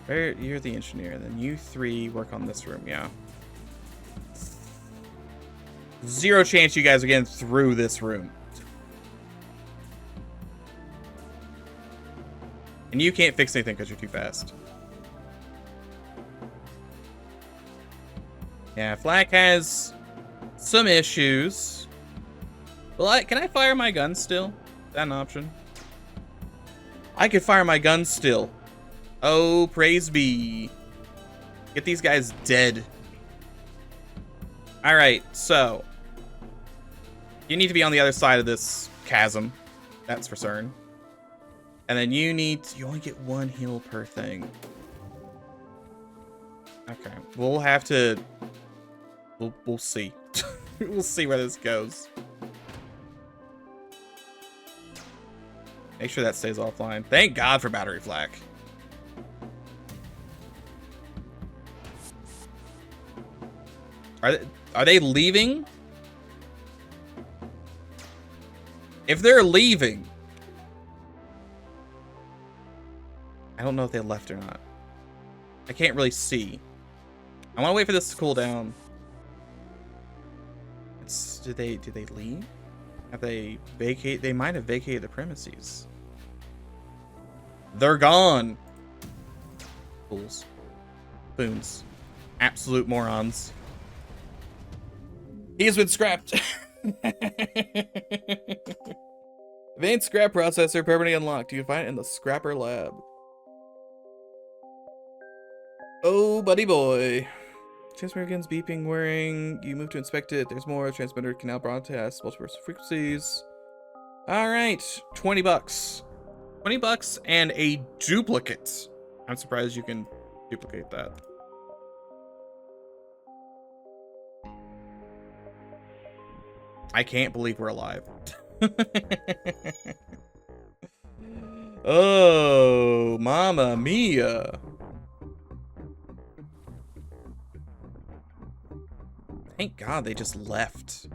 You're the engineer, then you three work on this room, yeah. Zero chance you guys are getting through this room. And you can't fix anything because you're too fast. Yeah, Flak has some issues. Well, can I fire my gun still? Is that an option? I could fire my gun still. Oh, praise be. Get these guys dead. All right, so you need to be on the other side of this chasm. That's for certain. And then you only get 1 heal per thing. Okay, we'll have to, we'll see. We'll see where this goes. Make sure that stays offline. Thank God for battery flak. Are they leaving? If they're leaving, I don't know if they left or not. I can't really see. I want to wait for this to cool down. Did they leave? Have they vacate? They might have vacated the premises. They're gone. Fools. Boons. Absolute morons. He's been scrapped. Advanced scrap processor permanently unlocked. You can find it in the scrapper lab. Oh, buddy boy. Transmitter begins beeping, whirring. You move to inspect it. There's more. Transmitter can now broadcast multiverse frequencies. All right, 20 bucks. 20 bucks and a duplicate. I'm surprised you can duplicate that. I can't believe we're alive. Oh, mamma mia. Thank God they just left.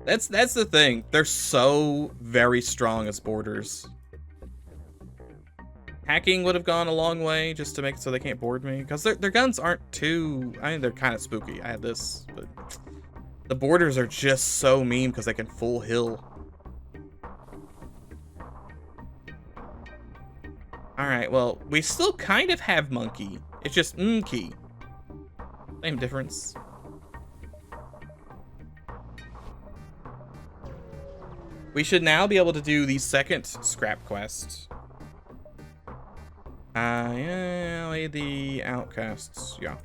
That's the thing. They're so very strong as boarders. Hacking would have gone a long way just to make it so they can't board me. Because their guns aren't too... I mean, they're kind of spooky. I had this, but... The boarders are just so mean because they can full hill. Alright, well, we still kind of have monkey. It's just key. Same difference. We should now be able to do the second scrap quest. Yeah, the outcasts, yeah.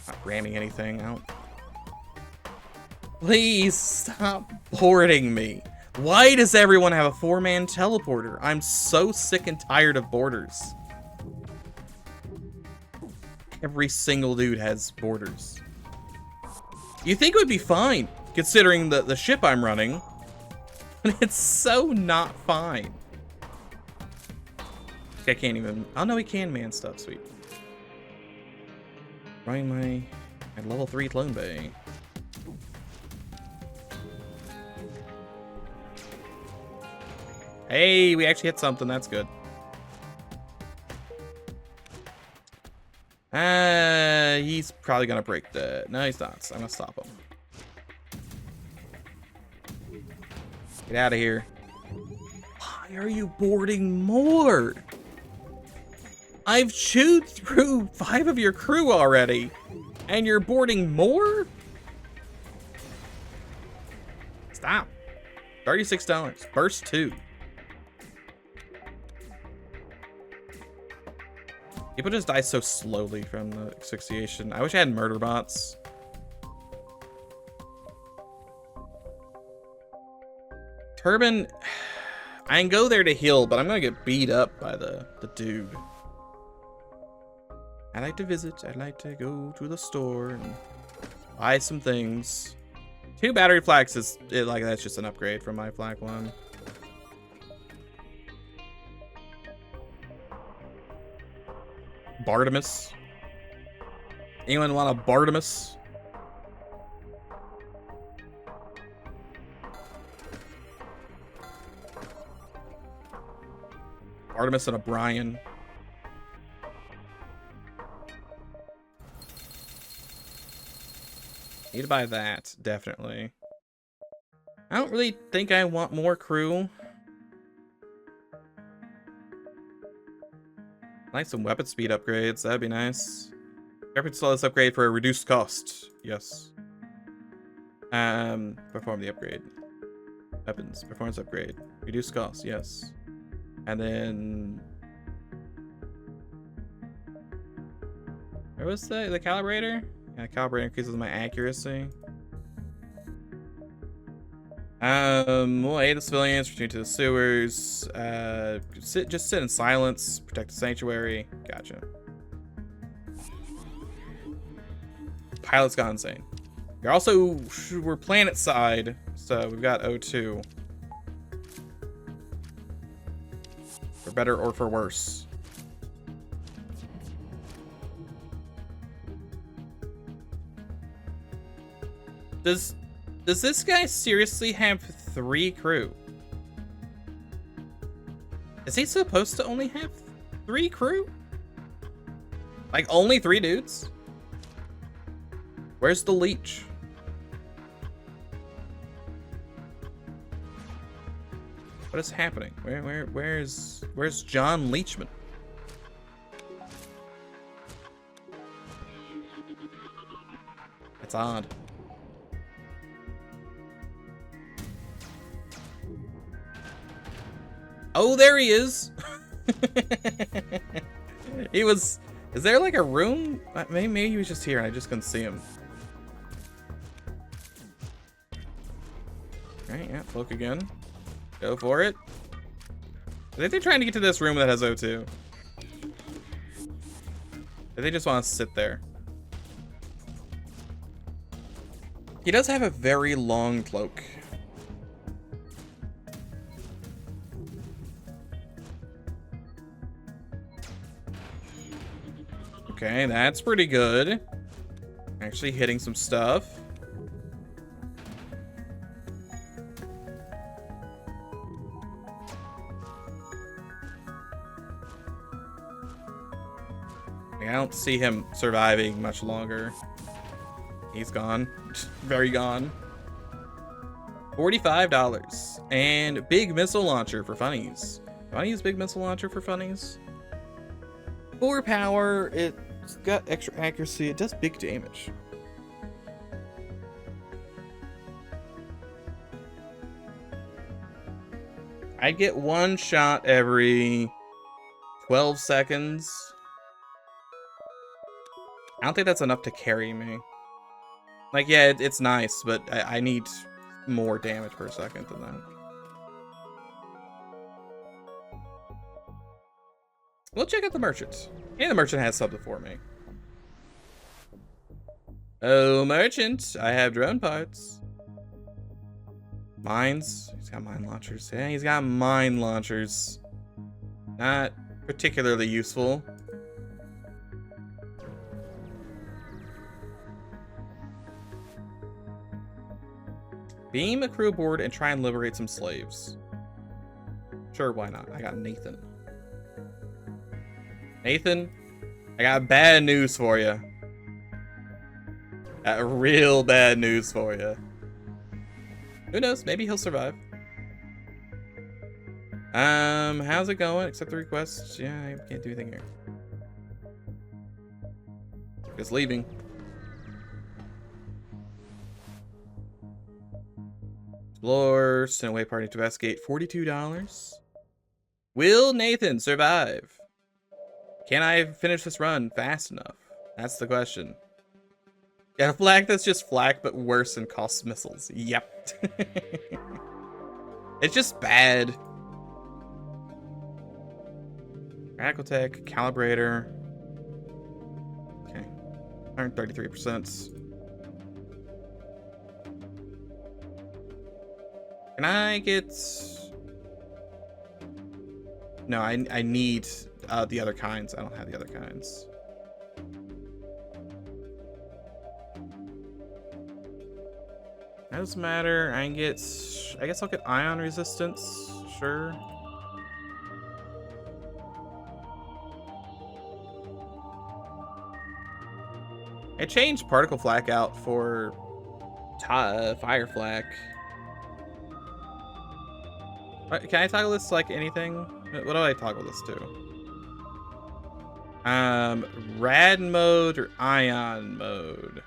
Not ramming anything out. Please stop boarding me. Why does everyone have a 4-man teleporter? I'm so sick and tired of boarders. Every single dude has boarders. You think it would be fine, considering the ship I'm running, but it's so not fine. I can't even... Oh no, he can man stuff, sweet. Running my level 3 clone bay. Hey, we actually hit something. That's good. He's probably gonna break the... No, he's not. I'm gonna stop him. Get out of here. Why are you boarding more? I've chewed through 5 of your crew already, and you're boarding more? Stop. $36. Burst 2. People just die so slowly from the asphyxiation. I wish I had murder bots. Turban, I can go there to heal, but I'm gonna get beat up by the dude. I like to visit. I like to go to the store and buy some things. 2 battery flags is like that's just an upgrade from my flag one. Bartimus. Anyone want a Bartimus? Bartimus and a Brian. Need to buy that, definitely. I don't really think I want more crew. Like some weapon speed upgrades, that'd be nice. Weapon status upgrade for a reduced cost. Yes. Perform the upgrade. Weapons, performance upgrade. Reduced cost, yes. And then where was the calibrator? Yeah, calibrator increases my accuracy. We'll aid the civilians, return to the sewers. Just sit in silence, protect the sanctuary. Gotcha. Pilot's gone insane. We're planet side, so we've got O2. For better or for worse. Does this guy seriously have 3 crew? Is he supposed to only have 3 crew? Like only 3 dudes? Where's the leech? What is happening? Where's John Leachman? It's odd. Oh, there he is. Is there like a room? Maybe he was just here and I just couldn't see him. Alright, yeah, cloak again. Go for it. I think they're trying to get to this room that has O2. Or they just want to sit there. He does have a very long cloak. Okay, that's pretty good. Actually hitting some stuff. I don't see him surviving much longer. He's gone. Very gone. $45. And big missile launcher for funnies. Do I use big missile launcher for funnies? 4 power. It's got extra accuracy. It does big damage. I'd get 1 shot every 12 seconds. I don't think that's enough to carry me. Like, yeah, it's nice, but I need more damage per second than that. We'll check out the merchant. And the merchant has something for me. Oh, merchant, I have drone parts. Mines. He's got mine launchers. Yeah, he's got mine launchers. Not particularly useful. Beam a crew aboard and try and liberate some slaves. Sure, why not? I got Nathan. Nathan, I got bad news for you. Got real bad news for you. Who knows? Maybe he'll survive. How's it going? Accept the request. Yeah, I can't do anything here. Just leaving. Explore, send away party to investigate. $42. Will Nathan survive? Can I finish this run fast enough? That's the question. Got a flak that's just flak, but worse and costs missiles. Yep. It's just bad. Radical tech, calibrator. Okay. 133%. Can I get... No, I need the other kinds. I don't have the other kinds. That doesn't matter. I guess I'll get ion resistance. Sure. I changed particle flak out for fire flak. Can I toggle this to like anything? What do I toggle this to? Rad mode or ion mode?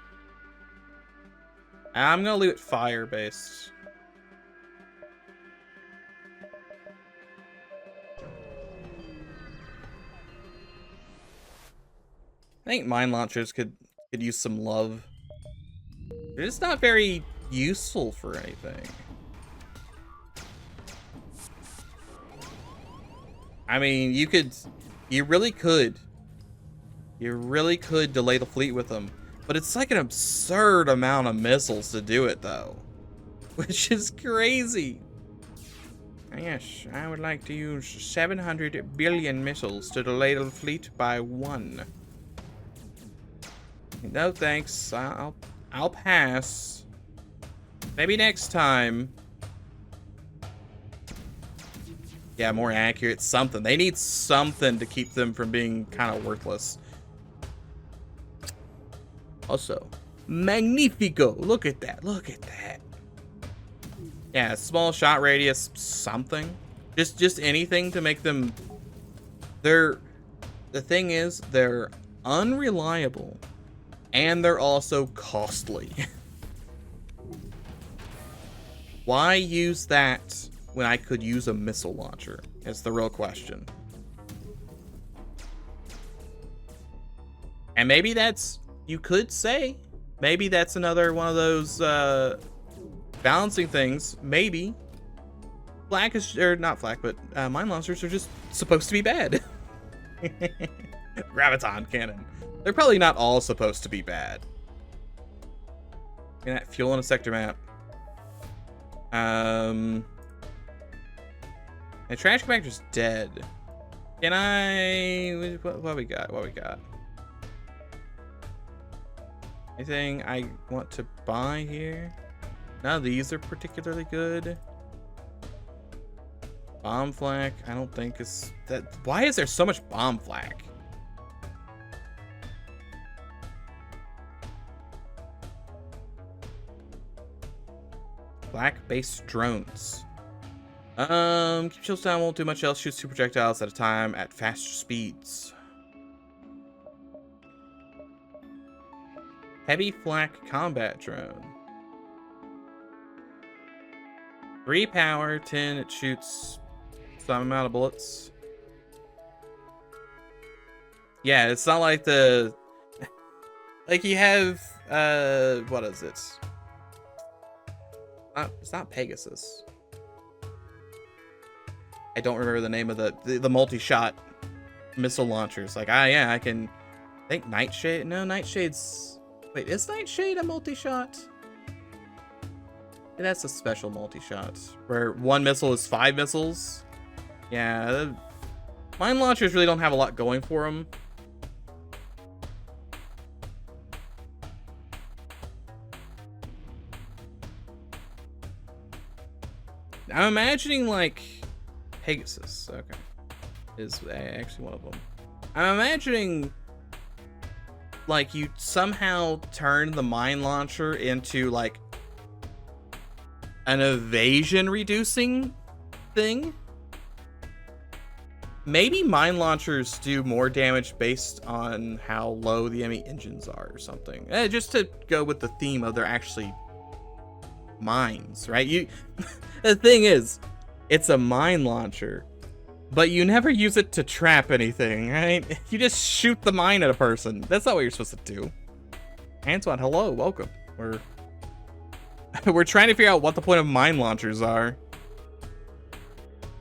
I'm gonna leave it fire based. I think mine launchers could use some love. They're just not very useful for anything. I mean, you really could delay the fleet with them, but it's like an absurd amount of missiles to do it though, which is crazy. Yes, I would like to use 700 billion missiles to delay the fleet by 1. No thanks, I'll pass. Maybe next time. Yeah, more accurate, something. They need something to keep them from being kind of worthless. Also, magnifico. Look at that. Look at that. Yeah, small shot radius, something. Just anything to make them... The thing is, they're unreliable. And they're also costly. Why use that when I could use a missile launcher? Is the real question. And maybe that's... You could say, maybe that's another one of those balancing things. Maybe flak is, or not flak, but mine launchers are just supposed to be bad. Graviton cannon. They're probably not all supposed to be bad. And that fuel on a sector map. The trash compactor's dead. Can I? What we got? What we got? Anything I want to buy here? None of these are particularly good. Bomb flak, I don't think is that. Why is there so much bomb flak? Flak-based drones. Keep shields down, won't do much else. Shoots 2 projectiles at a time at faster speeds. Heavy flak combat drone. 3 power, 10, it shoots some amount of bullets. Yeah, it's not like the... Like you have, what is it? It's not Pegasus. I don't remember the name of the multi-shot missile launchers. Like, yeah, I can... I think Nightshade... No, Nightshade's... Wait, is Nightshade a multi-shot? Yeah, that's a special multi-shot. Where 1 missile is 5 missiles. Yeah, mine launchers really don't have a lot going for them. I'm imagining, like... Pegasus, okay. Is actually one of them. I'm imagining... Like, you somehow turn the mine launcher into, like, an evasion reducing thing. Maybe mine launchers do more damage based on how low the enemy engines are or something. Just to go with the theme of they're actually mines, right? The thing is, it's a mine launcher, but you never use it to trap anything, right? You just shoot the mine at a person. That's not what you're supposed to do. Antoine, hello, welcome. We're trying to figure out what the point of mine launchers are.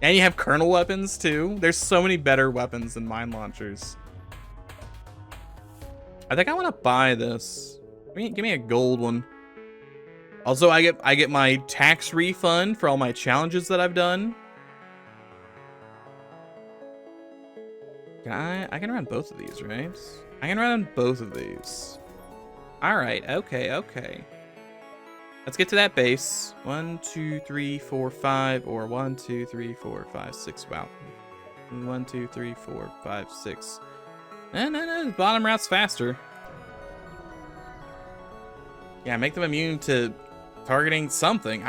And you have kernel weapons too. There's so many better weapons than mine launchers. I think I want to buy this. Give me a gold one. Also, I get my tax refund for all my challenges that I've done. I can run both of these, right? I can run both of these. All right, okay. Let's get to that base. 1, 2, 3, 4, 5, or 1, 2, 3, 4, 5, 6. Wow. 1, 2, 3, 4, 5, 6. No, the bottom route's faster. Yeah, make them immune to targeting something.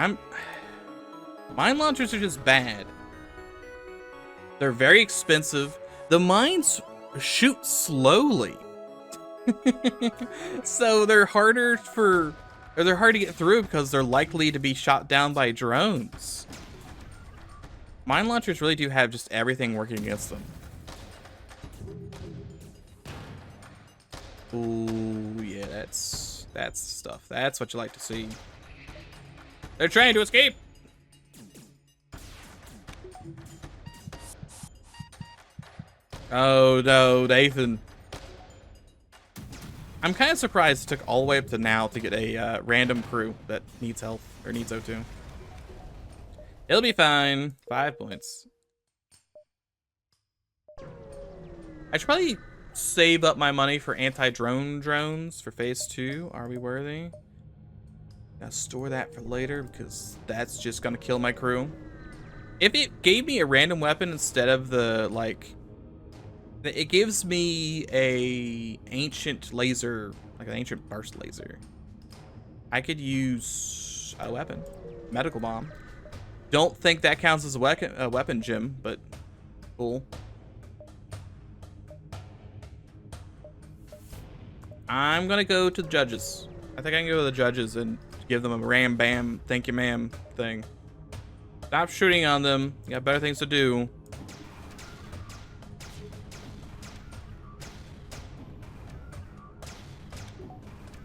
Mine launchers are just bad. They're very expensive. The mines shoot slowly. So they're hard to get through because they're likely to be shot down by drones. Mine launchers really do have just everything working against them. Ooh, yeah, that's stuff. That's what you like to see. They're trying to escape. Oh no, Nathan. I'm kind of surprised it took all the way up to now to get a random crew that needs health or needs O2. It'll be fine. 5 points. I should probably save up my money for anti-drone drones for phase 2. Are we worthy? Gotta store that for later because that's just gonna kill my crew. If it gave me a random weapon instead of the, like, it gives me a ancient laser, like an ancient burst laser. I could use a weapon, medical bomb. Don't think that counts as a weapon, Jim, but cool. I'm gonna go to the judges. I think I can go to the judges and give them a ram bam, thank you ma'am thing. Stop shooting on them. You got better things to do.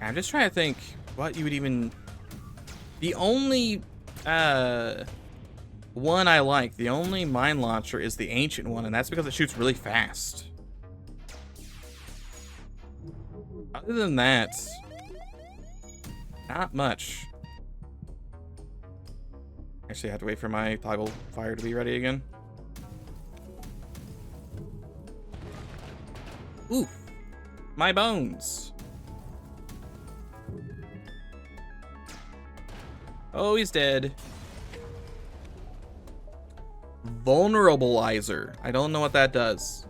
I'm just trying to think what you would even... The only one I like, the only mine launcher is the ancient one, and that's because it shoots really fast. Other than that, not much. Actually, I have to wait for my toggle fire to be ready again. Ooh, my bones. Oh, he's dead. Vulnerabilizer. I don't know what that does.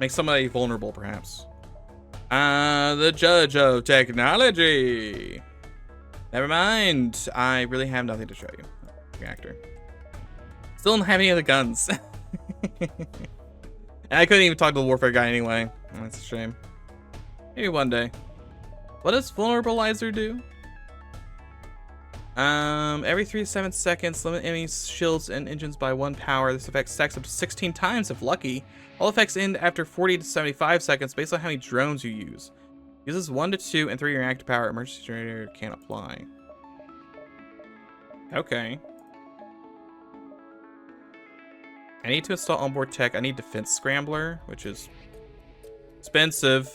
Makes somebody vulnerable, perhaps. The judge of technology. Never mind. I really have nothing to show you. Reactor. Still don't have any of the guns. And I couldn't even talk to the warfare guy anyway. That's a shame. Maybe one day. What does vulnerabilizer do? Every 3 to 7 seconds, limit enemy shields and engines by 1 power. This effect stacks up to 16 times if lucky. All effects end after 40 to 75 seconds based on how many drones you use. Uses 1 to 2 and 3 reactor power. Emergency generator can't apply. Okay. I need to install onboard tech. I need defense scrambler, which is expensive.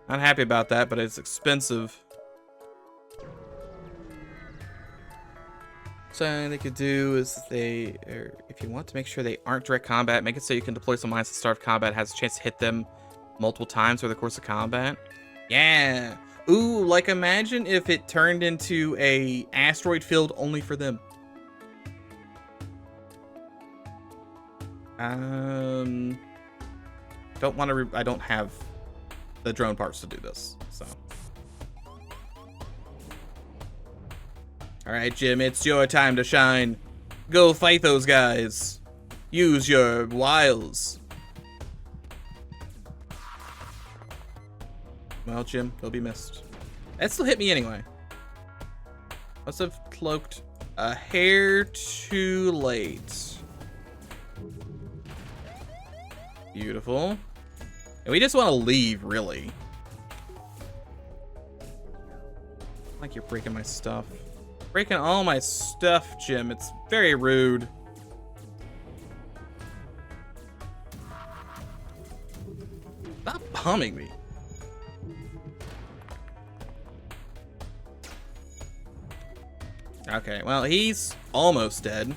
Not happy about that, but it's expensive. So they could do is if you want to make sure they aren't direct combat, make it so you can deploy some mines at the start of combat, has a chance to hit them multiple times over the course of combat. Yeah. Ooh, like imagine if it turned into a asteroid field only for them. Don't want to. I don't have the drone parts to do this, so. All right, Jim, it's your time to shine. Go fight those guys. Use your wiles. Well, Jim, they'll be missed. That still hit me anyway. Must have cloaked a hair too late. Beautiful. And we just want to leave, really. Like you're breaking my stuff. Breaking all my stuff, Jim. It's very rude. Stop pumming me. Okay, well, he's almost dead.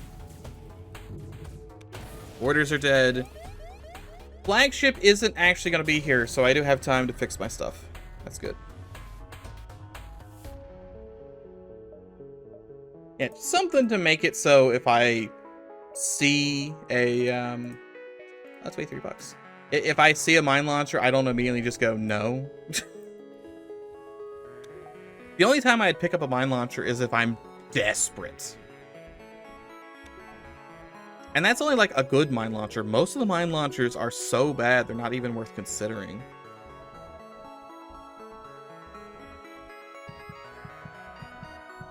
Orders are dead. Flagship isn't actually going to be here, so I do have time to fix my stuff. That's good. Yeah, something to make it so if I see a, let's pay $3. If I see a mine launcher, I don't immediately just go, no. The only time I'd pick up a mine launcher is if I'm desperate. And that's only like a good mine launcher. Most of the mine launchers are so bad, they're not even worth considering.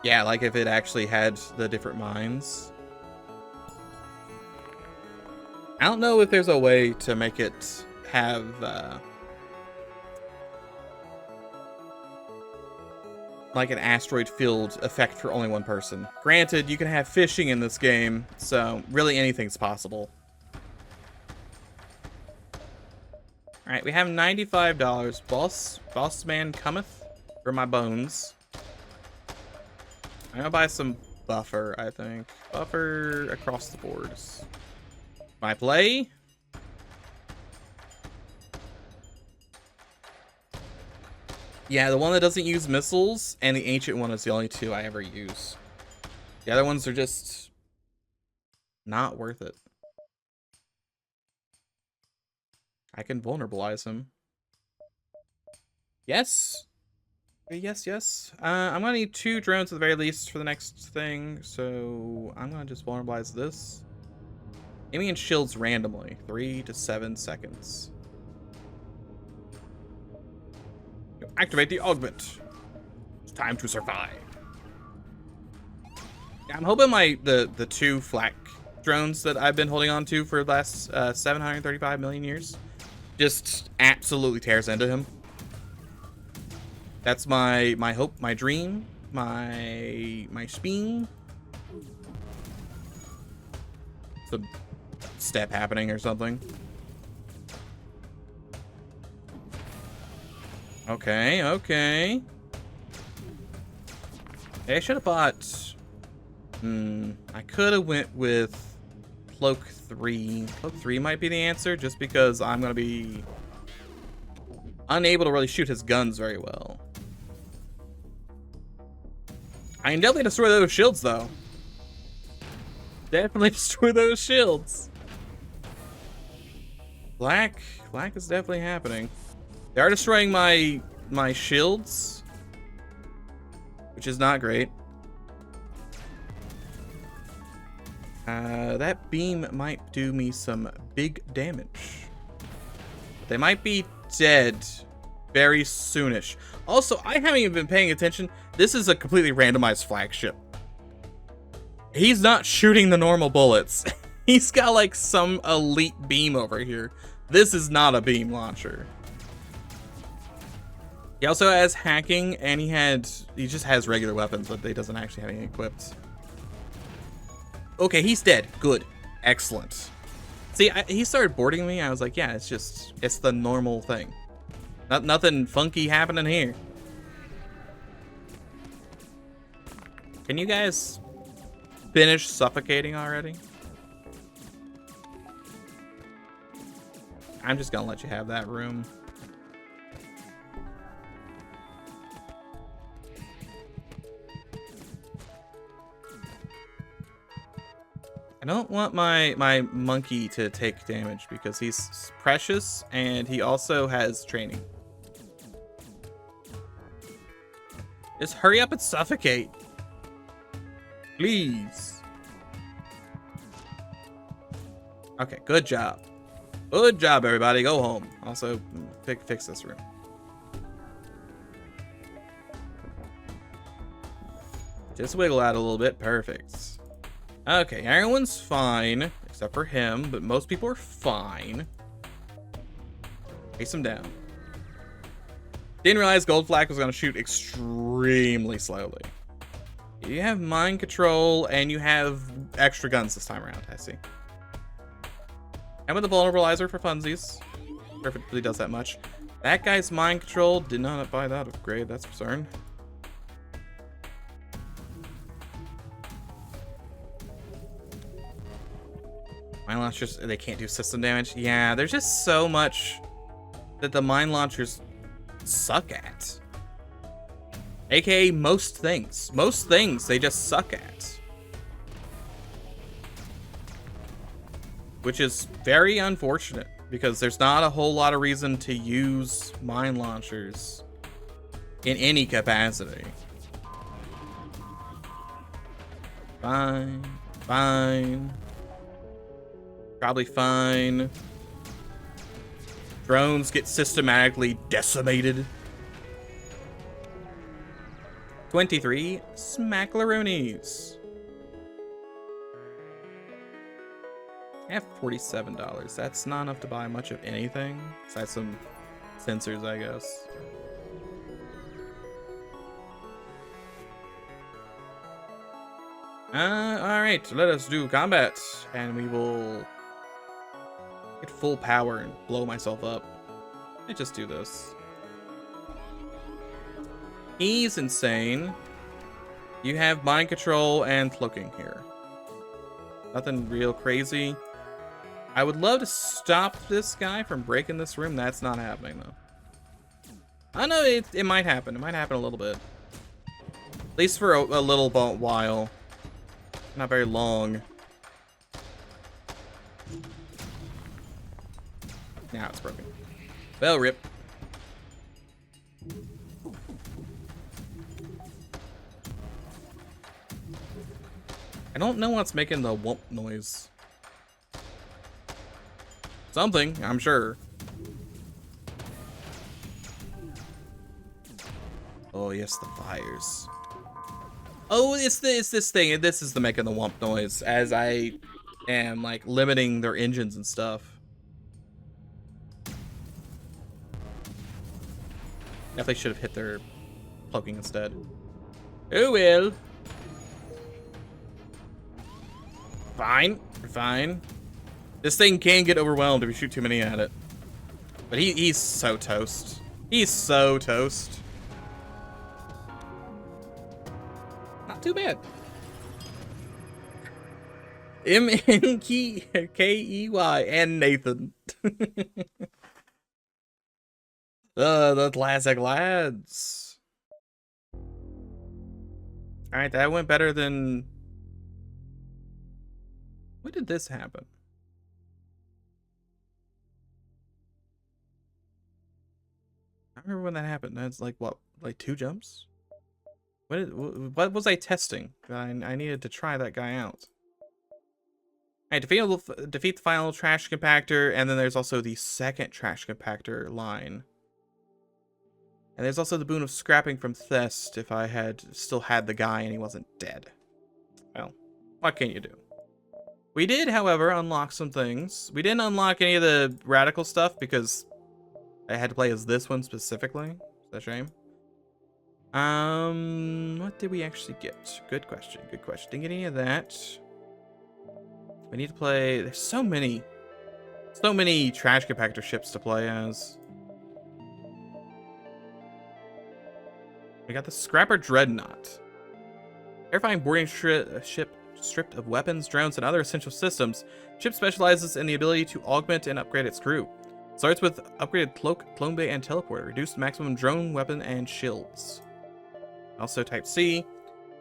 Yeah, like if it actually had the different mines. I don't know if there's a way to make it have like an asteroid field effect for only one person. Granted, you can have fishing in this game, so really anything's possible. All right, we have $95. Boss man cometh for my bones. I'm gonna buy some buffer, I think. Buffer across the boards. My play. Yeah, the one that doesn't use missiles and the ancient one is the only two I ever use. The other ones are just not worth it. I can vulnerabilize him. Yes. Yes. I'm gonna need 2 drones at the very least for the next thing, so I'm gonna just vulnerabilize this. Aiming in shields randomly, 3 to 7 seconds. Activate the augment. It's time to survive. Yeah, I'm hoping the 2 flak drones that I've been holding on to for the last 735 million years just absolutely tears into him. That's my hope, my dream, my speen. It's a step happening or something. Okay. Hey, I should have bought. I could have went with Cloak 3. Cloak 3 might be the answer, just because I'm gonna be unable to really shoot his guns very well. I can definitely destroy those shields, though. Definitely destroy those shields. Black is definitely happening. They are destroying my shields, which is not great. That beam might do me some big damage. They might be dead very soonish. Also, I haven't even been paying attention. This is a completely randomized flagship. He's not shooting the normal bullets. He's got like some elite beam over here. This is not a beam launcher. He also has hacking, and he just has regular weapons, but he doesn't actually have any equipped. Okay, he's dead. Good. Excellent. See, he started boarding me. I was like, yeah, it's the normal thing. Nothing funky happening here. Can you guys finish suffocating already? I'm just gonna let you have that room. I don't want my monkey to take damage because he's precious and he also has training. Just hurry up and suffocate. Please. Okay, good job. Good job, everybody. Go home. Also, fix this room. Just wiggle out a little bit. Perfect. Okay, everyone's fine, except for him, but most people are fine. Face him down. Didn't realize Gold Flak was going to shoot extremely slowly. You have mind control, and you have extra guns this time around, I see. And with the vulnerabilizer for funsies. Perfectly does that much. That guy's mind control did not buy that upgrade, that's for certain. Mine launchers, they can't do system damage. Yeah, there's just so much that the mine launchers suck at. AKA most things. Most things they just suck at. Which is very unfortunate because there's not a whole lot of reason to use mine launchers in any capacity. Fine. Probably fine. Drones get systematically decimated. 23 smackleroonies. I have $47. That's not enough to buy much of anything. Besides some sensors, I guess. Alright, let us do combat. And we will get full power and blow myself up. Let me just do this. He's insane. You have mind control and cloaking here. Nothing real crazy. I would love to stop this guy from breaking this room. That's not happening, though. I know it might happen. It might happen a little bit. At least for a little while. Not very long. Now it's broken. Well, rip. I don't know what's making the whoomp noise. Something, I'm sure. Oh yes, the fires. Oh, it's this thing. This is the making the whoomp noise as I am like limiting their engines and stuff. Definitely should have hit their cloaking instead. Oh well. Fine, fine. This thing can get overwhelmed if you shoot too many at it. But he's so toast. He's so toast. Not too bad. M-N-K-E-Y and Nathan. The classic lads. Alright, that went better than... When did this happen? I remember when that happened. That's like what, like 2 jumps? What was I testing? I needed to try that guy out. Alright, defeat the final trash compactor, and then there's also the second trash compactor line. And there's also the boon of scrapping from Thest if I had still had the guy and he wasn't dead. Well, what can you do? We did, however, unlock some things. We didn't unlock any of the radical stuff because I had to play as this one specifically. It's a shame. What did we actually get? Good question. Good question. Didn't get any of that. We need to play. There's so many trash compactor ships to play as. We got the Scrapper Dreadnought. Terrifying boarding ship stripped of weapons, drones, and other essential systems. Ship specializes in the ability to augment and upgrade its crew. Starts with upgraded cloak, clone bay, and teleporter. Reduced maximum drone, weapon, and shields. Also type C.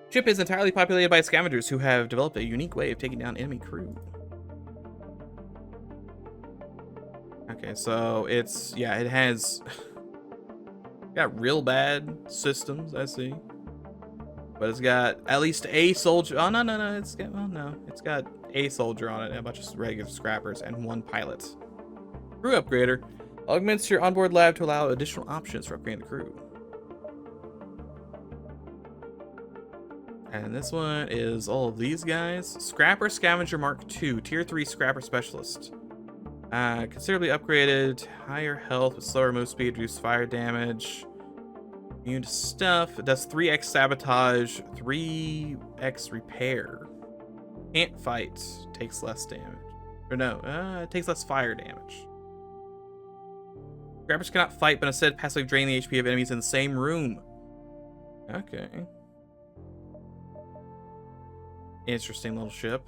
Ship is entirely populated by scavengers who have developed a unique way of taking down enemy crew. Okay, so it's, yeah, it has got real bad systems, I see. But it's got at least a soldier. Oh, no. It's got, well, no. It's got a soldier on it and a bunch of regular scrappers and 1 pilot. Crew upgrader. Augments your onboard lab to allow additional options for upgrading the crew. And this one is all of these guys. Scrapper Scavenger Mark II, Tier 3 Scrapper Specialist. Considerably upgraded, higher health with slower move speed, reduced fire damage. Immune to stuff. It does 3x sabotage, 3x repair. Can't fight. Takes less damage. Or no, it takes less fire damage. Scrappers cannot fight, but instead passively drain the HP of enemies in the same room. Okay. Interesting little ship.